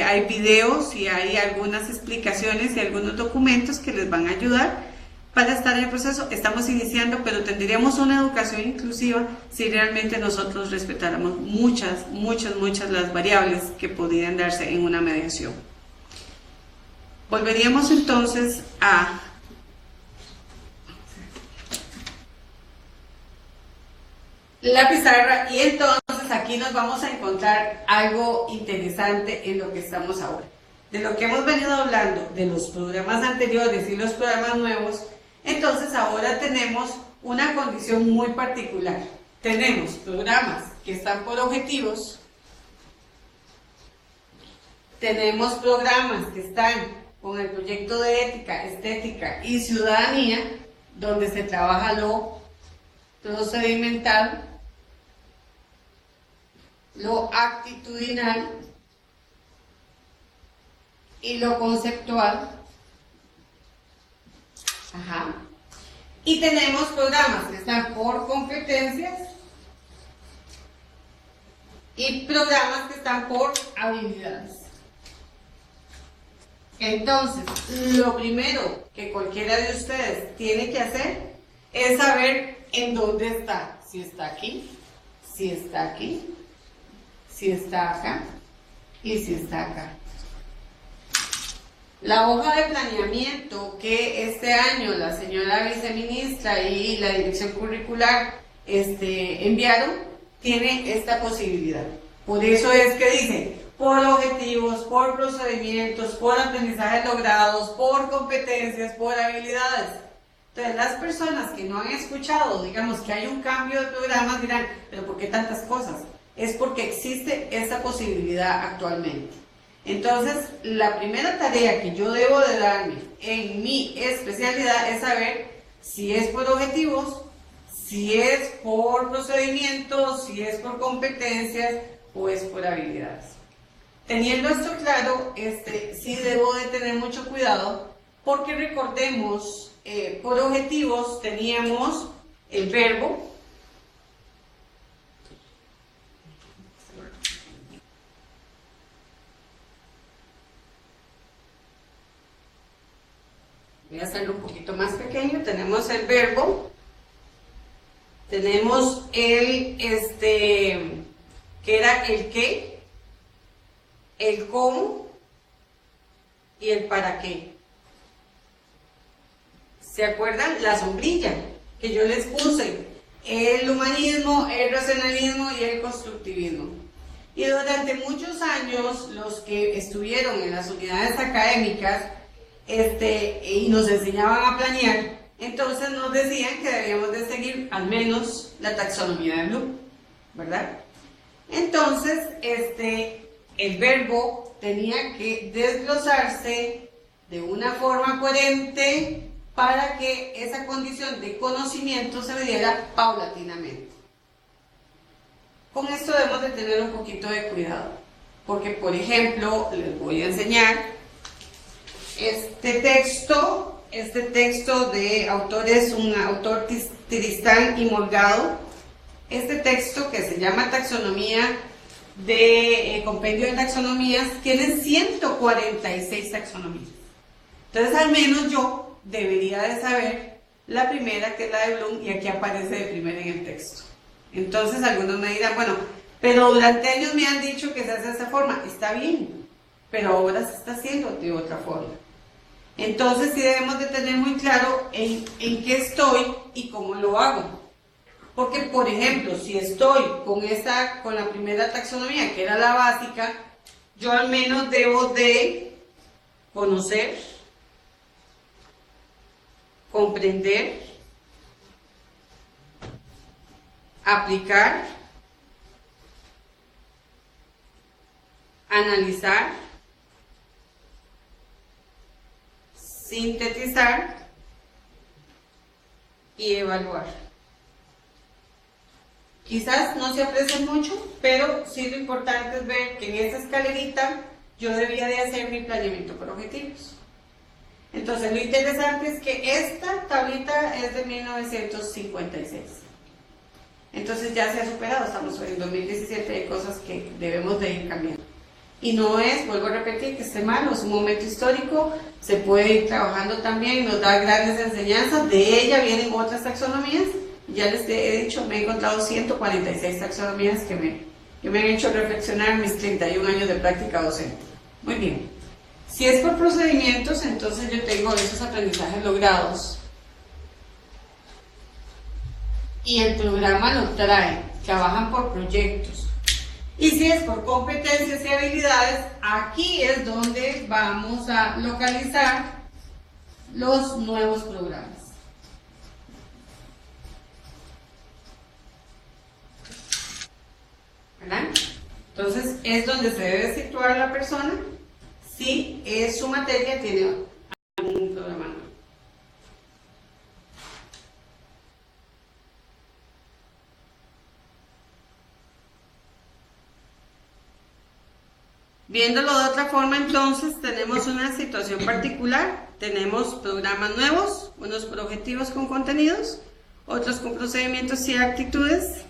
hay videos y hay algunas explicaciones y algunos documentos que les van a ayudar para estar en el proceso. Estamos iniciando, pero tendríamos una educación inclusiva si realmente nosotros respetáramos muchas las variables que podrían darse en una mediación. Volveríamos entonces a la pizarra y entonces aquí nos vamos a encontrar algo interesante en lo que estamos ahora. De lo que hemos venido hablando, de los programas anteriores y los programas nuevos, entonces ahora tenemos una condición muy particular. Tenemos programas que están por objetivos, tenemos programas que están con el proyecto de ética, estética y ciudadanía, donde se trabaja lo procedimental, lo actitudinal y lo conceptual. Ajá. Y tenemos programas que están por competencias y programas que están por habilidades. Entonces, lo primero que cualquiera de ustedes tiene que hacer es saber en dónde está. Si está aquí, si está aquí, si está acá y si está acá. La hoja de planeamiento que este año la señora viceministra y la dirección curricular enviaron tiene esta posibilidad. Por eso es que dice por objetivos, por procedimientos, por aprendizajes logrados, por competencias, por habilidades. Entonces las personas que no han escuchado, digamos que hay un cambio de programas, dirán, pero ¿por qué tantas cosas? Es porque existe esa posibilidad actualmente. Entonces, la primera tarea que yo debo de darme en mi especialidad es saber si es por objetivos, si es por procedimientos, si es por competencias o es por habilidades. Teniendo esto claro, sí debo de tener mucho cuidado porque recordemos, por objetivos teníamos el verbo, voy a hacerlo un poquito más pequeño. Tenemos el verbo, tenemos el que era el qué, el cómo y el para qué. ¿Se acuerdan? La sombrilla que yo les puse, el humanismo, el racionalismo y el constructivismo. Y durante muchos años los que estuvieron en las unidades académicas y nos enseñaban a planear, entonces nos decían que debíamos de seguir al menos la taxonomía de Bloom, ¿verdad? Entonces, el verbo tenía que desglosarse de una forma coherente para que esa condición de conocimiento se diera paulatinamente. Con esto debemos de tener un poquito de cuidado, porque por ejemplo, les voy a enseñar este texto de autores, un autor Tristán y Morgado. Este texto que se llama Taxonomía Compendio de Taxonomías, tiene 146 taxonomías. Entonces al menos yo debería de saber la primera, que es la de Bloom, y aquí aparece de primera en el texto. Entonces algunos me dirán, bueno, pero durante años me han dicho que se hace de esa forma. Está bien, pero ahora se está haciendo de otra forma. Entonces sí debemos de tener muy claro en qué estoy y cómo lo hago. Porque, por ejemplo, si estoy con la primera taxonomía, que era la básica, yo al menos debo de conocer, comprender, aplicar, analizar, sintetizar y evaluar. Quizás no se aprecie mucho, pero sí lo importante es ver que en esa escalerita yo debía de hacer mi planeamiento por objetivos. Entonces, lo interesante es que esta tablita es de 1956. Entonces ya se ha superado, estamos en 2017, hay cosas que debemos de ir cambiando. Y no es, vuelvo a repetir, que esté mal, es un momento histórico, se puede ir trabajando también, nos da grandes enseñanzas, de ella vienen otras taxonomías, ya les he dicho, me he encontrado 146 taxonomías que me han hecho reflexionar mis 31 años de práctica docente. Muy bien, si es por procedimientos, entonces yo tengo esos aprendizajes logrados, y el programa lo trae, trabajan por proyectos. Y si es por competencias y habilidades, aquí es donde vamos a localizar los nuevos programas. ¿Verdad? Entonces es donde se debe situar la persona si su materia tiene algún programa nuevo. Viéndolo de otra forma, entonces, tenemos una situación particular, tenemos programas nuevos, unos por objetivos con contenidos, otros con procedimientos y actitudes,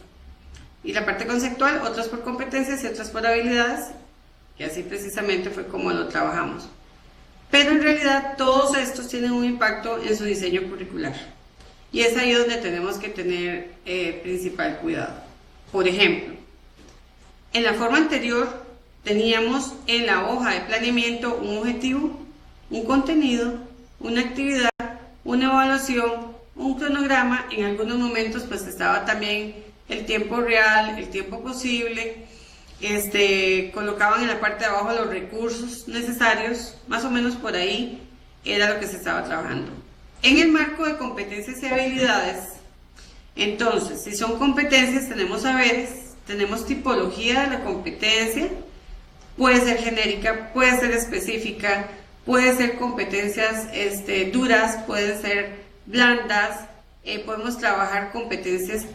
y la parte conceptual, otros por competencias y otras por habilidades, y así precisamente fue como lo trabajamos. Pero en realidad todos estos tienen un impacto en su diseño curricular, y es ahí donde tenemos que tener principal cuidado. Por ejemplo, en la forma anterior, teníamos en la hoja de planeamiento un objetivo, un contenido, una actividad, una evaluación, un cronograma. En algunos momentos pues estaba también el tiempo real, el tiempo posible, colocaban en la parte de abajo los recursos necesarios, más o menos por ahí era lo que se estaba trabajando. En el marco de competencias y habilidades, entonces, si son competencias tenemos saberes, tenemos tipología de la competencia. Puede ser genérica, puede ser específica, puede ser competencias duras, pueden ser blandas, podemos trabajar competencias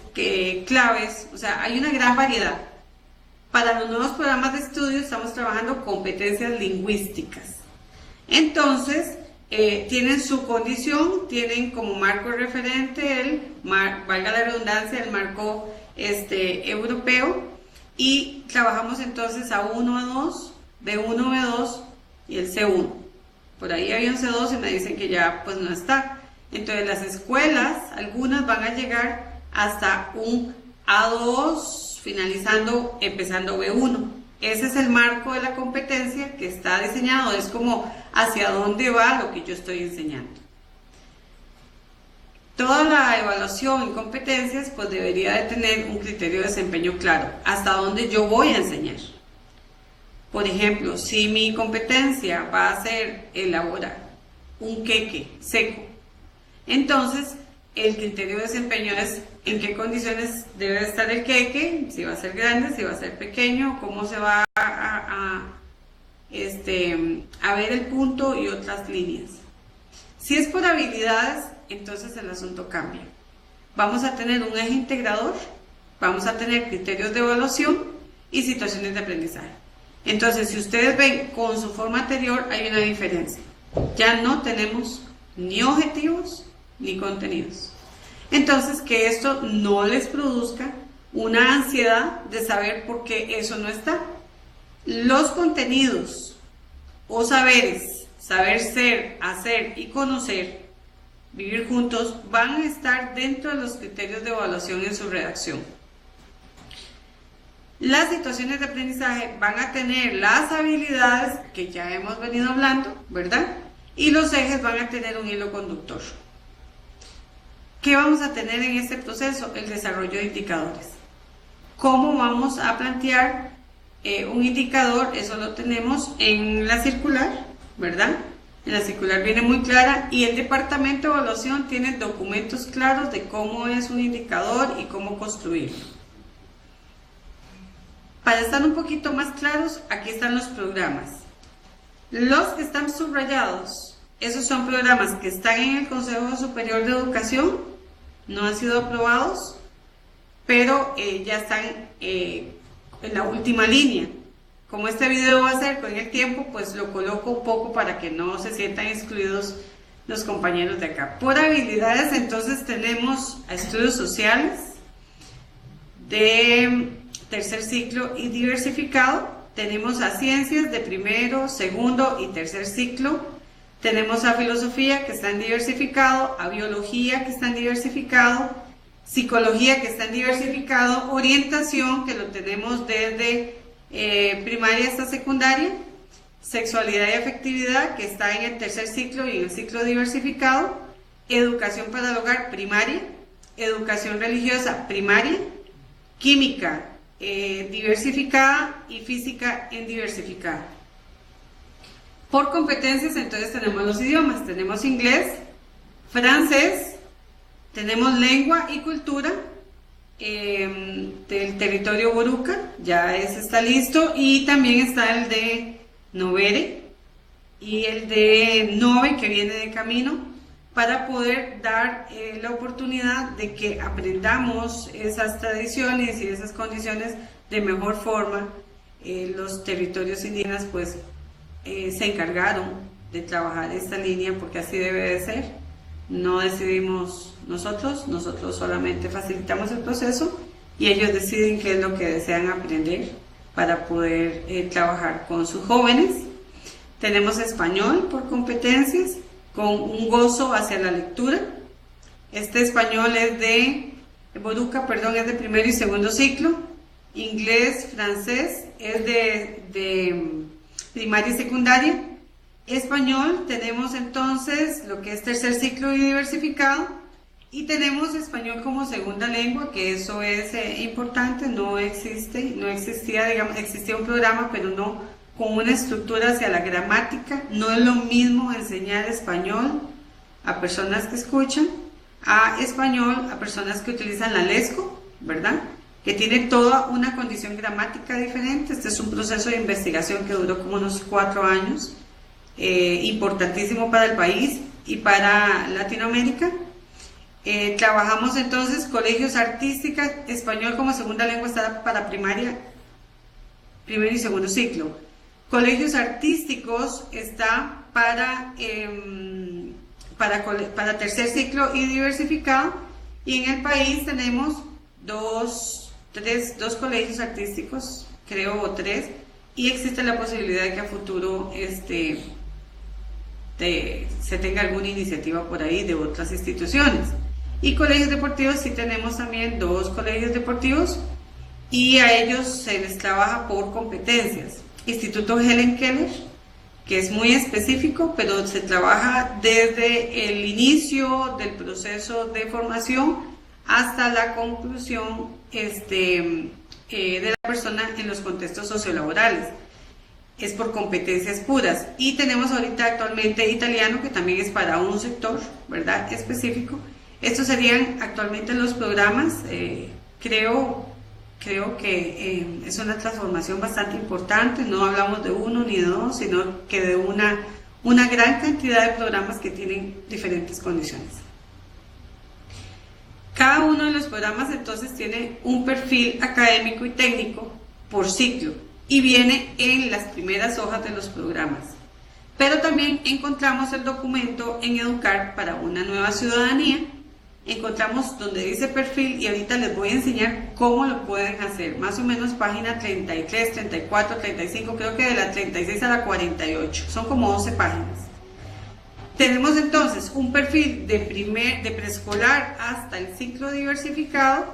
claves, o sea, hay una gran variedad. Para los nuevos programas de estudio estamos trabajando competencias lingüísticas. Entonces, tienen su condición, tienen como marco referente valga la redundancia, el marco europeo. Y trabajamos entonces A1, A2, B1, B2 y el C1. Por ahí había un C2 y me dicen que ya pues no está. Entonces las escuelas, algunas van a llegar hasta un A2, empezando B1. Ese es el marco de la competencia que está diseñado, es como hacia dónde va lo que yo estoy enseñando. Toda la evaluación en competencias pues debería de tener un criterio de desempeño claro, hasta dónde yo voy a enseñar. Por ejemplo, si mi competencia va a ser elaborar un queque seco, entonces el criterio de desempeño es en qué condiciones debe estar el queque, si va a ser grande, si va a ser pequeño, cómo se va a ver el punto y otras líneas. Si es por habilidades, entonces el asunto cambia. Vamos a tener un eje integrador, vamos a tener criterios de evaluación y situaciones de aprendizaje. Entonces, si ustedes ven con su forma anterior, hay una diferencia. Ya no tenemos ni objetivos ni contenidos. Entonces, que esto no les produzca una ansiedad de saber por qué eso no está. Los contenidos o saberes, saber ser, hacer y conocer, vivir juntos, van a estar dentro de los criterios de evaluación en su redacción. Las situaciones de aprendizaje van a tener las habilidades que ya hemos venido hablando, ¿verdad? Y los ejes van a tener un hilo conductor. ¿Qué vamos a tener en este proceso? El desarrollo de indicadores. ¿Cómo vamos a plantear un indicador? Eso lo tenemos en la circular, ¿verdad? En la circular viene muy clara y el departamento de evaluación tiene documentos claros de cómo es un indicador y cómo construirlo. Para estar un poquito más claros, aquí están los programas. Los que están subrayados, esos son programas que están en el Consejo Superior de Educación, no han sido aprobados, pero ya están en la última línea. como este video va a ser con el tiempo, pues lo coloco un poco para que no se sientan excluidos los compañeros de acá. Por habilidades, entonces tenemos a estudios sociales de tercer ciclo y diversificado, tenemos a ciencias de primero, segundo y tercer ciclo, tenemos a filosofía que está en diversificado, a biología que está en diversificado, psicología que está en diversificado, orientación que lo tenemos desde primaria hasta secundaria, sexualidad y afectividad que está en el tercer ciclo y en el ciclo diversificado, educación para el hogar primaria, educación religiosa primaria, química diversificada y física en diversificada. Por competencias entonces tenemos los idiomas, tenemos inglés, francés, tenemos lengua y cultura del territorio Boruca, ya ese está listo, y también está el de Novere y el de Nove que viene de camino, para poder dar la oportunidad de que aprendamos esas tradiciones y esas condiciones de mejor forma. Los territorios indígenas pues se encargaron de trabajar esta línea porque así debe de ser. No decidimos nosotros solamente facilitamos el proceso y ellos deciden qué es lo que desean aprender para poder trabajar con sus jóvenes. Tenemos español por competencias, con un gozo hacia la lectura. Este español es de Boruca, perdón, es de primero y segundo ciclo. Inglés, francés es de primaria y secundaria. Español tenemos entonces lo que es tercer ciclo y diversificado, y tenemos español como segunda lengua, que eso es importante. No existía, digamos, existía un programa, pero no con una estructura hacia la gramática. No es lo mismo enseñar español a personas que escuchan, a español a personas que utilizan la LESCO, ¿verdad? Que tiene toda una condición gramática diferente. Este es un proceso de investigación que duró como unos 4 años, importantísimo para el país y para Latinoamérica. Trabajamos entonces colegios artísticos, español como segunda lengua está para primaria, primero y segundo ciclo. Colegios artísticos está para tercer ciclo y diversificado, y en el país tenemos dos colegios artísticos, creo, o 3, y existe la posibilidad de que a futuro se tenga alguna iniciativa por ahí de otras instituciones. Y colegios deportivos, sí tenemos también 2 colegios deportivos, y a ellos se les trabaja por competencias. Instituto Helen Keller, que es muy específico, pero se trabaja desde el inicio del proceso de formación hasta la conclusión de la persona en los contextos sociolaborales. Es por competencias puras. Y tenemos ahorita actualmente italiano, que también es para un sector, ¿verdad?, específico. Estos serían actualmente los programas. Creo que es una transformación bastante importante. No hablamos de 1 ni de 2, sino que de una gran cantidad de programas que tienen diferentes condiciones. Cada uno de los programas entonces tiene un perfil académico y técnico por ciclo y viene en las primeras hojas de los programas. Pero también encontramos el documento en Educar para una nueva ciudadanía. Encontramos donde dice perfil, y ahorita les voy a enseñar cómo lo pueden hacer. Más o menos página 33, 34, 35, creo que de la 36 a la 48. Son como 12 páginas. Tenemos entonces un perfil de preescolar hasta el ciclo diversificado,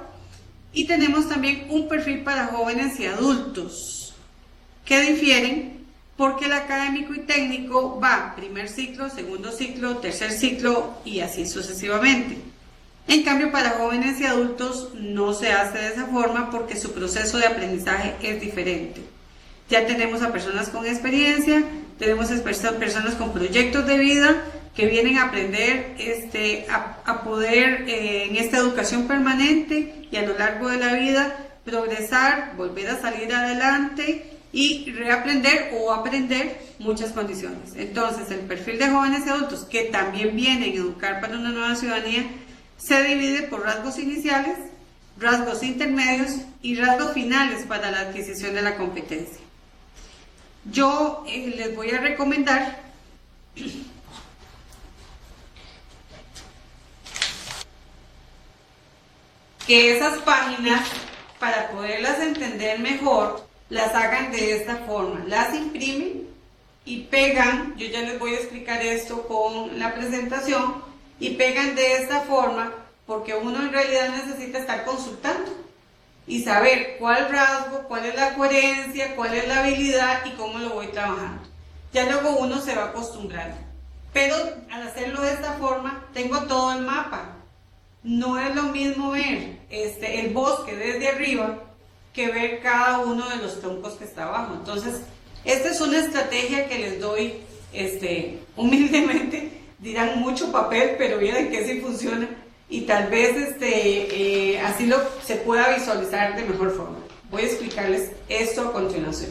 y tenemos también un perfil para jóvenes y adultos, que difieren porque el académico y técnico va primer ciclo, segundo ciclo, tercer ciclo y así sucesivamente. En cambio, para jóvenes y adultos no se hace de esa forma porque su proceso de aprendizaje es diferente. Ya tenemos a personas con experiencia, tenemos personas con proyectos de vida que vienen a aprender a poder en esta educación permanente y a lo largo de la vida progresar, volver a salir adelante y reaprender o aprender muchas condiciones. Entonces, el perfil de jóvenes y adultos que también vienen a Educar para una nueva ciudadanía se divide por rasgos iniciales, rasgos intermedios y rasgos finales para la adquisición de la competencia. Yo les voy a recomendar que esas páginas, para poderlas entender mejor, las hagan de esta forma. Las imprimen y pegan, yo ya les voy a explicar esto con la presentación, y pegan de esta forma porque uno en realidad necesita estar consultando y saber cuál rasgo, cuál es la coherencia, cuál es la habilidad y cómo lo voy trabajando. Ya luego uno se va acostumbrando. Pero al hacerlo de esta forma, tengo todo el mapa. No es lo mismo ver el bosque desde arriba que ver cada uno de los troncos que está abajo. Entonces, esta es una estrategia que les doy humildemente. Dirán mucho papel, pero miren que sí funciona. Y tal vez así se pueda visualizar de mejor forma. Voy a explicarles esto a continuación.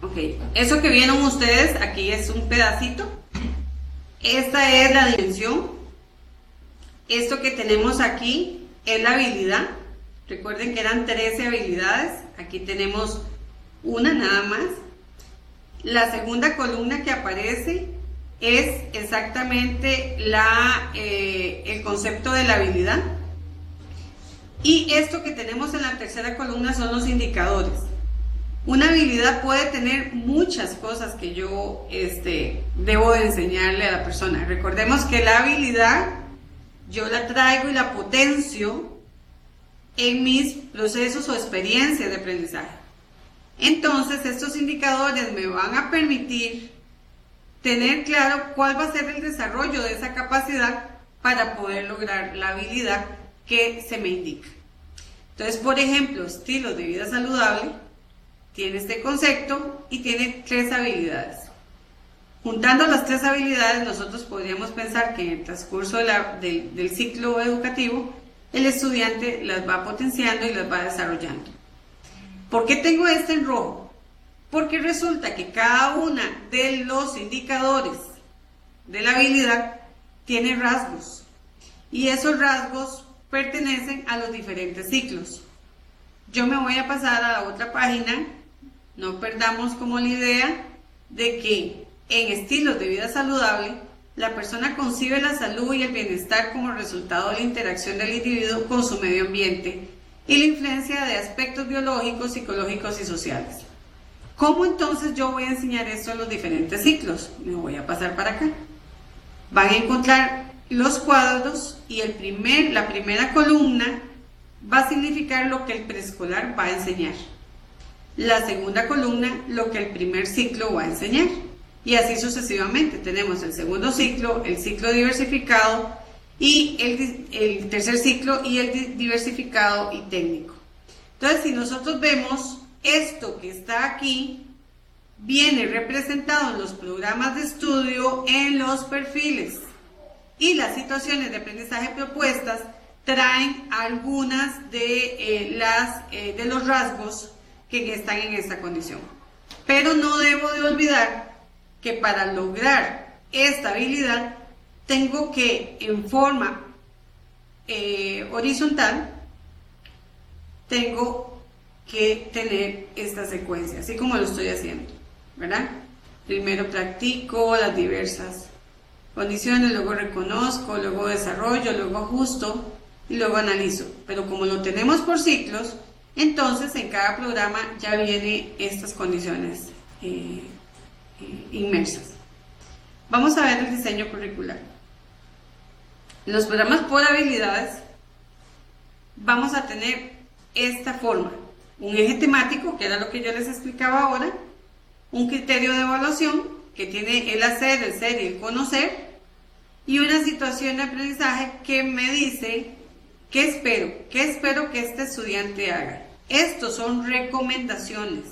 Ok, eso que vieron ustedes aquí es un pedacito. Esta es la dimensión. Esto que tenemos aquí es la habilidad. Recuerden que eran 13 habilidades. Aquí tenemos una nada más. La segunda columna que aparece es exactamente el concepto de la habilidad. Y esto que tenemos en la tercera columna son los indicadores. Una habilidad puede tener muchas cosas que yo debo de enseñarle a la persona. Recordemos que la habilidad yo la traigo y la potencio en mis procesos o experiencias de aprendizaje. Entonces, estos indicadores me van a permitir tener claro cuál va a ser el desarrollo de esa capacidad para poder lograr la habilidad que se me indica. Entonces, por ejemplo, estilos de vida saludable tiene este concepto y tiene 3 habilidades. Juntando las 3 habilidades, nosotros podríamos pensar que en el transcurso del ciclo educativo, el estudiante las va potenciando y las va desarrollando. ¿Por qué tengo este en rojo? Porque resulta que cada una de los indicadores de la habilidad tiene rasgos, y esos rasgos pertenecen a los diferentes ciclos. Yo me voy a pasar a la otra página. No perdamos como la idea de que en estilos de vida saludable, la persona concibe la salud y el bienestar como resultado de la interacción del individuo con su medio ambiente y la influencia de aspectos biológicos, psicológicos y sociales. ¿Cómo entonces yo voy a enseñar esto en los diferentes ciclos? Me voy a pasar para acá. Van a encontrar los cuadros y la primera columna va a significar lo que el preescolar va a enseñar. La segunda columna, lo que el primer ciclo va a enseñar. Y así sucesivamente. Tenemos el segundo ciclo, el ciclo diversificado y el tercer ciclo y el diversificado y técnico. Entonces, si nosotros vemos esto que está aquí, viene representado en los programas de estudio, en los perfiles, y las situaciones de aprendizaje propuestas traen algunas de los rasgos que están en esta condición. Pero no debo de olvidar que para lograr esta habilidad tengo que, en forma horizontal, tengo que tener esta secuencia, así como lo estoy haciendo, ¿verdad? Primero practico las diversas condiciones, luego reconozco, luego desarrollo, luego ajusto y luego analizo. Pero como lo tenemos por ciclos, entonces en cada programa ya vienen estas condiciones inmersas. Vamos a ver el diseño curricular. En los programas por habilidades vamos a tener esta forma: un eje temático, que era lo que yo les explicaba ahora, un criterio de evaluación que tiene el hacer, el ser y el conocer, y una situación de aprendizaje que me dice qué espero que este estudiante haga. Estos son recomendaciones.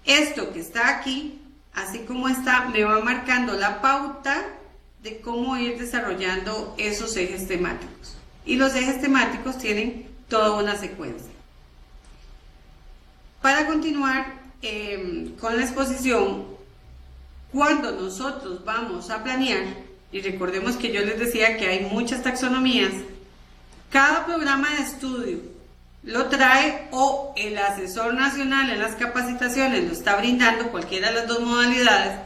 Esto que está aquí, así como está, me va marcando la pauta de cómo ir desarrollando esos ejes temáticos. Y los ejes temáticos tienen toda una secuencia. Para continuar con la exposición, cuando nosotros vamos a planear, y recordemos que yo les decía que hay muchas taxonomías, cada programa de estudio lo trae o el asesor nacional en las capacitaciones lo está brindando, cualquiera de las dos modalidades,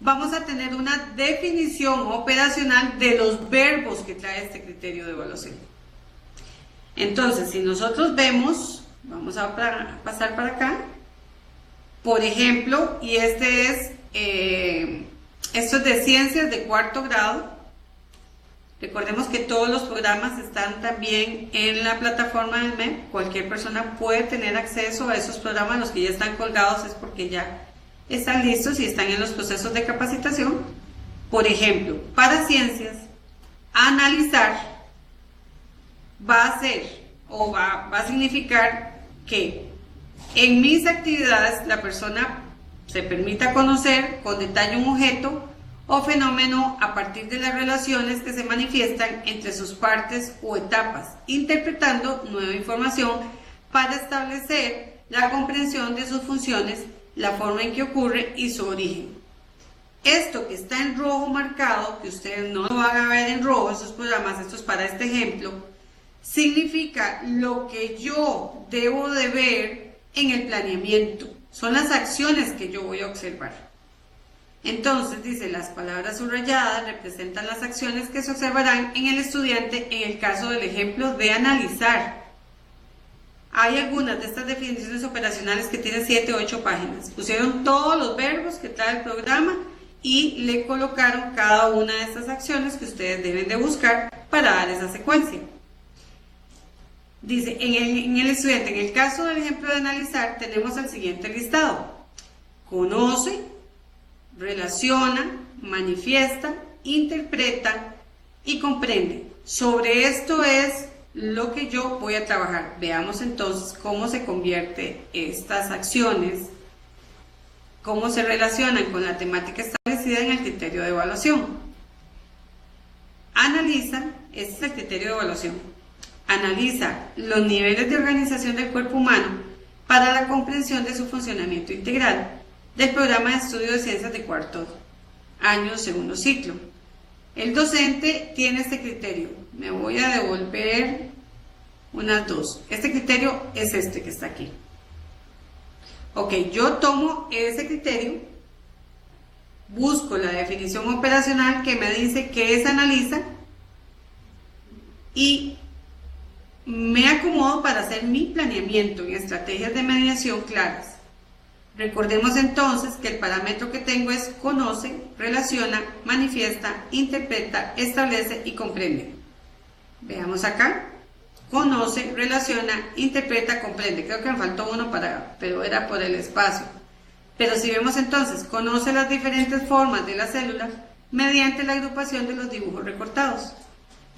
vamos a tener una definición operacional de los verbos que trae este criterio de evaluación. Entonces, si nosotros vemos, vamos a pasar para acá, por ejemplo, y esto es de ciencias de cuarto grado. Recordemos que todos los programas están también en la plataforma del MEP. Cualquier persona puede tener acceso a esos programas. Los que ya están colgados es porque ya están listos y están en los procesos de capacitación. Por ejemplo, para ciencias, analizar va a ser o va a significar que en mis actividades la persona se permita conocer con detalle un objeto o fenómeno a partir de las relaciones que se manifiestan entre sus partes o etapas, interpretando nueva información para establecer la comprensión de sus funciones, la forma en que ocurre y su origen. Esto que está en rojo marcado, que ustedes no lo van a ver en rojo, esos programas, esto es para este ejemplo, significa lo que yo debo de ver en el planeamiento, son las acciones que yo voy a observar. Entonces dice, las palabras subrayadas representan las acciones que se observarán en el estudiante en el caso del ejemplo de analizar. Hay algunas de estas definiciones operacionales que tienen 7 o 8 páginas. Pusieron todos los verbos que trae el programa y le colocaron cada una de estas acciones que ustedes deben de buscar para dar esa secuencia. Dice, en el estudiante, en el caso del ejemplo de analizar, tenemos el siguiente listado. Conoce, relaciona, manifiesta, interpreta y comprende. Sobre esto es lo que yo voy a trabajar. Veamos entonces cómo se convierte estas acciones, cómo se relacionan con la temática establecida en el criterio de evaluación. Analiza, este es el criterio de evaluación. Analiza los niveles de organización del cuerpo humano para la comprensión de su funcionamiento integral del programa de estudio de ciencias de cuarto año, segundo ciclo. El docente tiene este criterio. Me voy a devolver unas dos. Este criterio es este que está aquí. Ok, yo tomo ese criterio, busco la definición operacional que me dice qué es analiza y me acomodo para hacer mi planeamiento en estrategias de mediación claras. Recordemos entonces que el parámetro que tengo es conoce, relaciona, manifiesta, interpreta, establece y comprende. Veamos acá. Conoce, relaciona, interpreta, comprende. Creo que me faltó uno pero era por el espacio. Pero si vemos entonces, conoce las diferentes formas de la célula mediante la agrupación de los dibujos recortados.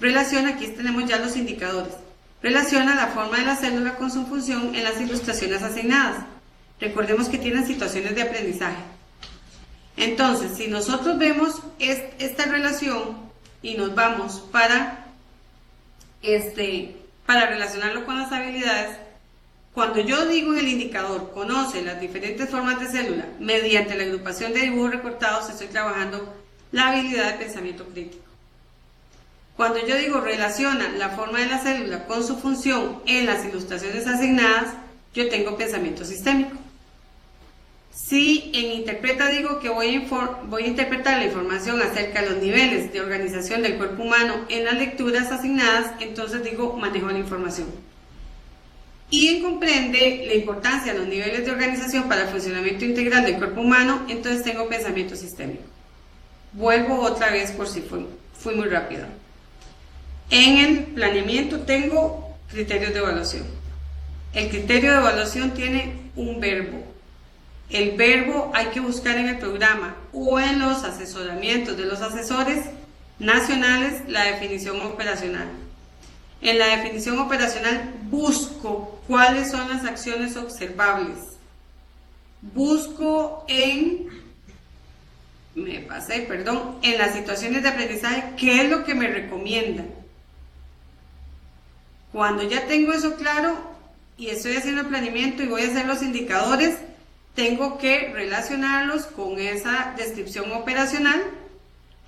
Relaciona, aquí tenemos ya los indicadores. Relaciona la forma de la célula con su función en las ilustraciones asignadas. Recordemos que tienen situaciones de aprendizaje. Entonces, si nosotros vemos esta relación y nos vamos para relacionarlo con las habilidades, cuando yo digo en el indicador, conoce las diferentes formas de célula mediante la agrupación de dibujos recortados, estoy trabajando la habilidad de pensamiento crítico. Cuando yo digo relaciona la forma de la célula con su función en las ilustraciones asignadas, yo tengo pensamiento sistémico. Si en interpreta digo que voy a interpretar la información acerca de los niveles de organización del cuerpo humano en las lecturas asignadas, entonces digo manejo de la información. Y en comprende la importancia de los niveles de organización para el funcionamiento integral del cuerpo humano, entonces tengo pensamiento sistémico. Vuelvo otra vez por si fui muy rápido. En el planeamiento tengo criterios de evaluación. El criterio de evaluación tiene un verbo. El verbo hay que buscar en el programa o en los asesoramientos de los asesores nacionales la definición operacional. En la definición operacional busco cuáles son las acciones observables. Busco en las situaciones de aprendizaje qué es lo que me recomiendan. Cuando ya tengo eso claro y estoy haciendo el planeamiento y voy a hacer los indicadores, tengo que relacionarlos con esa descripción operacional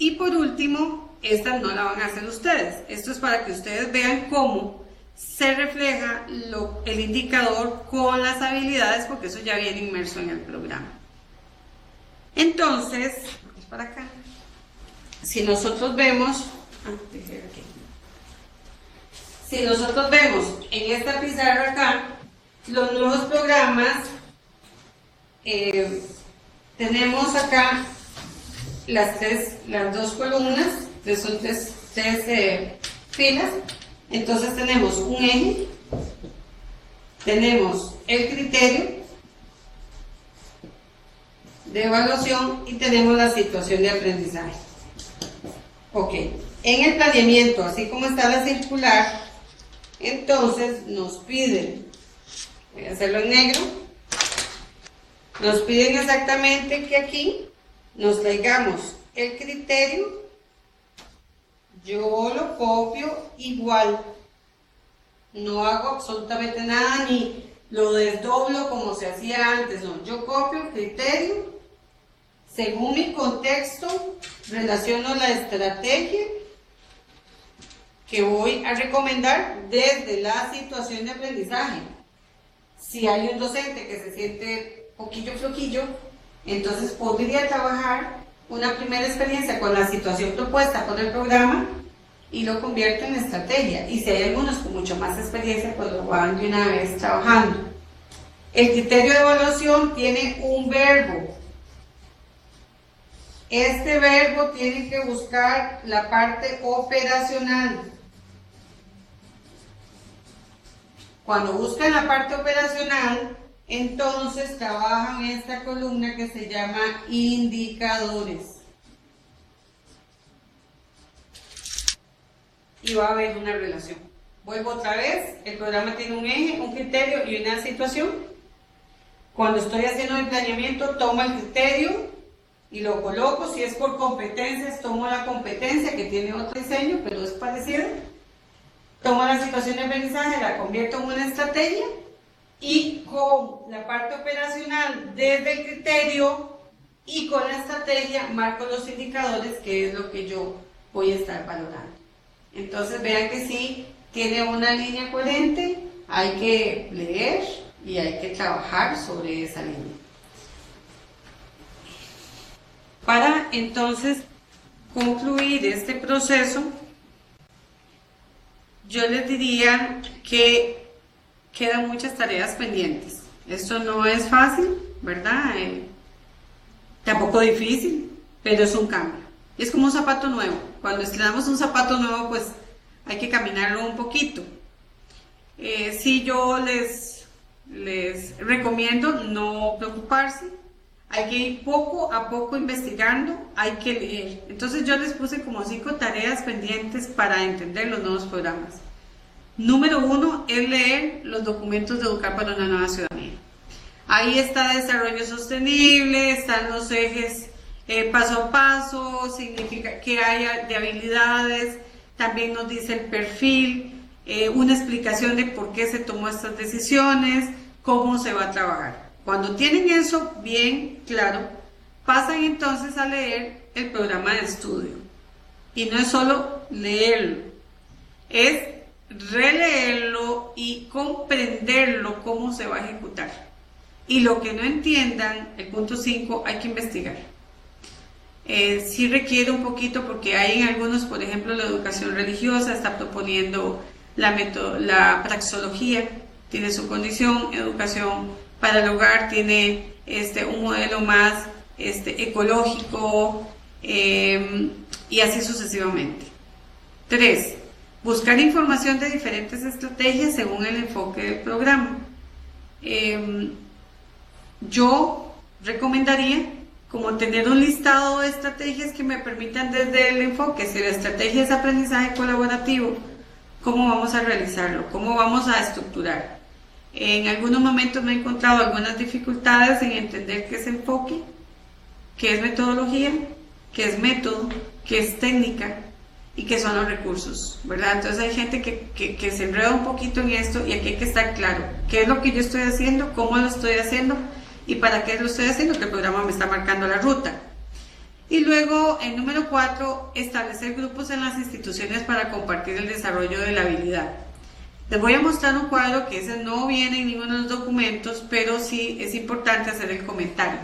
Y por último, esta no la van a hacer ustedes. Esto es para que ustedes vean cómo se refleja el indicador con las habilidades, porque eso ya viene inmerso en el programa. Entonces, vamos para acá. Si nosotros vemos, en esta pizarra acá, los nuevos programas, tenemos acá las dos columnas, son tres filas. Entonces tenemos un eje, tenemos el criterio de evaluación y tenemos la situación de aprendizaje. Ok, en el planeamiento, así como está la circular, entonces nos piden, voy a hacerlo en negro, nos piden exactamente que aquí nos traigamos el criterio. Yo lo copio igual, no hago absolutamente nada ni lo desdoblo como se hacía antes, no, yo copio el criterio, según mi contexto relaciono la estrategia que voy a recomendar desde la situación de aprendizaje. Si hay un docente que se siente poquillo floquillo, entonces podría trabajar una primera experiencia con la situación propuesta por el programa y lo convierto en estrategia. Y si hay algunos con mucho más experiencia, pues lo van de una vez trabajando. El criterio de evaluación tiene un verbo. Este verbo tiene que buscar la parte operacional. Cuando buscan la parte operacional, entonces trabajan esta columna que se llama indicadores. Y va a haber una relación. Vuelvo otra vez, el programa tiene un eje, un criterio y una situación. Cuando estoy haciendo el planeamiento, tomo el criterio y lo coloco. Si es por competencias, tomo la competencia que tiene otro diseño, pero es parecida. Tomo la situación de aprendizaje, la convierto en una estrategia. Y con la parte operacional desde el criterio y con la estrategia marco los indicadores, que es lo que yo voy a estar valorando. Entonces vean que sí tiene una línea coherente, hay que leer y hay que trabajar sobre esa línea. Para entonces concluir este proceso, yo les diría que quedan muchas tareas pendientes. Esto no es fácil, ¿verdad? Tampoco difícil, pero es un cambio. Es como un zapato nuevo. Cuando estrenamos un zapato nuevo, pues hay que caminarlo un poquito. Sí, yo les recomiendo no preocuparse. Hay que ir poco a poco investigando, hay que leer. Entonces yo les puse como 5 tareas pendientes para entender los nuevos programas. Número 1 es leer los documentos de Educar para una Nueva Ciudadanía. Ahí está desarrollo sostenible, están los ejes paso a paso, significa que haya de habilidades, también nos dice el perfil, una explicación de por qué se tomó estas decisiones, cómo se va a trabajar. Cuando tienen eso bien claro, pasan entonces a leer el programa de estudio. Y no es solo leerlo, es releerlo y comprenderlo cómo se va a ejecutar. Y lo que no entiendan, el punto 5, hay que investigar. Sí requiere un poquito porque hay en algunos, por ejemplo, la educación religiosa está proponiendo la praxeología, tiene su condición, educación para el hogar tiene un modelo más ecológico y así sucesivamente. 3. Buscar información de diferentes estrategias según el enfoque del programa. Yo recomendaría como tener un listado de estrategias que me permitan desde el enfoque, si la estrategia es aprendizaje colaborativo, cómo vamos a realizarlo, cómo vamos a estructurar. En algunos momentos me he encontrado algunas dificultades en entender qué es enfoque, qué es metodología, qué es método, qué es técnica y qué son los recursos, ¿verdad? Entonces hay gente que se enreda un poquito en esto y aquí hay que estar claro qué es lo que yo estoy haciendo, cómo lo estoy haciendo y para qué lo estoy haciendo, que el programa me está marcando la ruta. Y luego, el número 4, establecer grupos en las instituciones para compartir el desarrollo de la habilidad. Les voy a mostrar un cuadro que ese no viene en ninguno de los documentos, pero sí es importante hacer el comentario.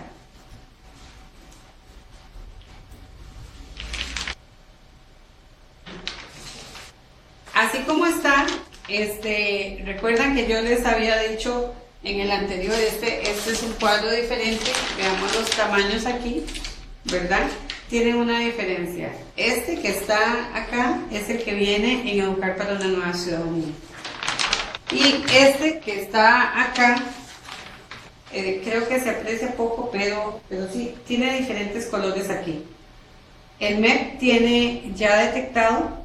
Así como está, recuerdan que yo les había dicho en el anterior, este es un cuadro diferente. Veamos los tamaños aquí, ¿verdad? Tienen una diferencia. Este que está acá es el que viene en Educar para una Nueva Ciudadanía. Y este que está acá, creo que se aprecia poco, pero sí, tiene diferentes colores aquí. El MEP tiene ya detectado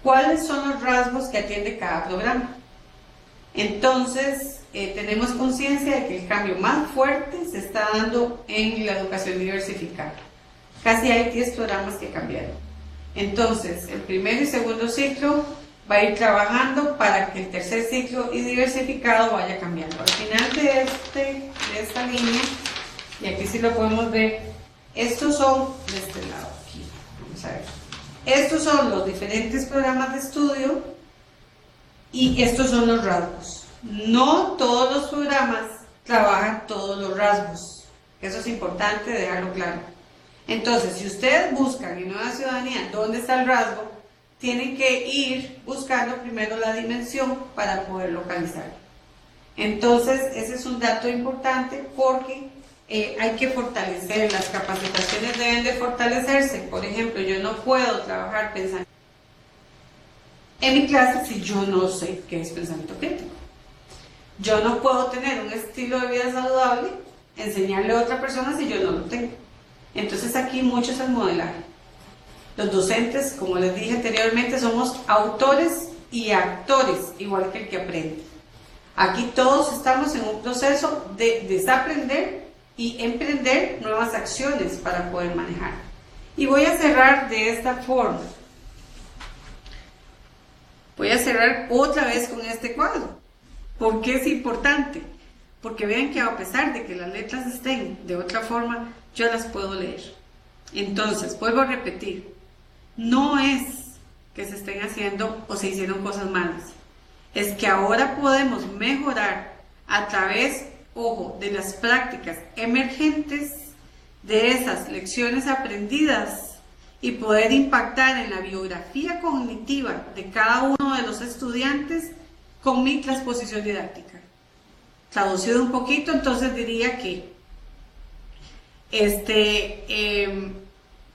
cuáles son los rasgos que atiende cada programa. Entonces, tenemos conciencia de que el cambio más fuerte se está dando en la educación diversificada. Casi hay 10 programas que cambiaron. Entonces, el primer y segundo ciclo va a ir trabajando para que el tercer ciclo y diversificado vaya cambiando. Al final de esta línea, y aquí sí lo podemos ver, estos son de este lado aquí. Vamos a ver. Estos son los diferentes programas de estudio y estos son los rasgos. No todos los programas trabajan todos los rasgos. Eso es importante dejarlo claro. Entonces, si ustedes buscan en Nueva Ciudadanía dónde está el rasgo, tienen que ir buscando primero la dimensión para poder localizarlo. Entonces, ese es un dato importante porque hay que fortalecer, las capacitaciones deben de fortalecerse. Por ejemplo, yo no puedo trabajar pensando en mi clase si yo no sé qué es pensamiento crítico. Yo no puedo tener un estilo de vida saludable, enseñarle a otra persona si yo no lo tengo. Entonces aquí mucho es el modelaje. Los docentes, como les dije anteriormente, somos autores y actores, igual que el que aprende. Aquí todos estamos en un proceso de desaprender y emprender nuevas acciones para poder manejar. Y voy a cerrar de esta forma. Voy a cerrar otra vez con este cuadro. ¿Por qué es importante? Porque vean que a pesar de que las letras estén de otra forma, yo las puedo leer. Entonces, vuelvo a repetir, no es que se estén haciendo o se hicieron cosas malas. Es que ahora podemos mejorar a través, ojo, de las prácticas emergentes, de esas lecciones aprendidas y poder impactar en la biografía cognitiva de cada uno de los estudiantes con mi transposición didáctica. Traducido un poquito, entonces diría que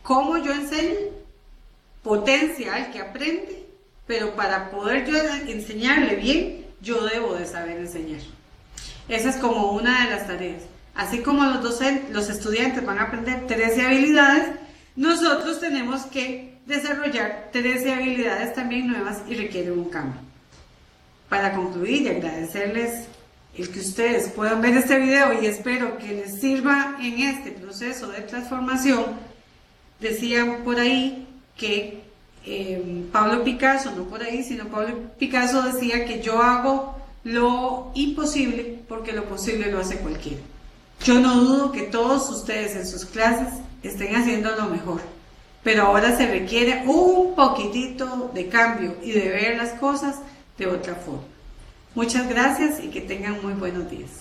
cómo yo enseño potencia al que aprende, pero para poder yo enseñarle bien, yo debo de saber enseñar. Esa es como una de las tareas. Así como los estudiantes van a aprender 13 habilidades, nosotros tenemos que desarrollar 13 habilidades también nuevas y requieren un cambio. Para concluir y agradecerles el que ustedes puedan ver este video y espero que les sirva en este proceso de transformación. Decían por ahí que Pablo Picasso, no por ahí, sino Pablo Picasso decía que yo hago lo imposible porque lo posible lo hace cualquiera. Yo no dudo que todos ustedes en sus clases estén haciendo lo mejor, pero ahora se requiere un poquitito de cambio y de ver las cosas de otra forma. Muchas gracias y que tengan muy buenos días.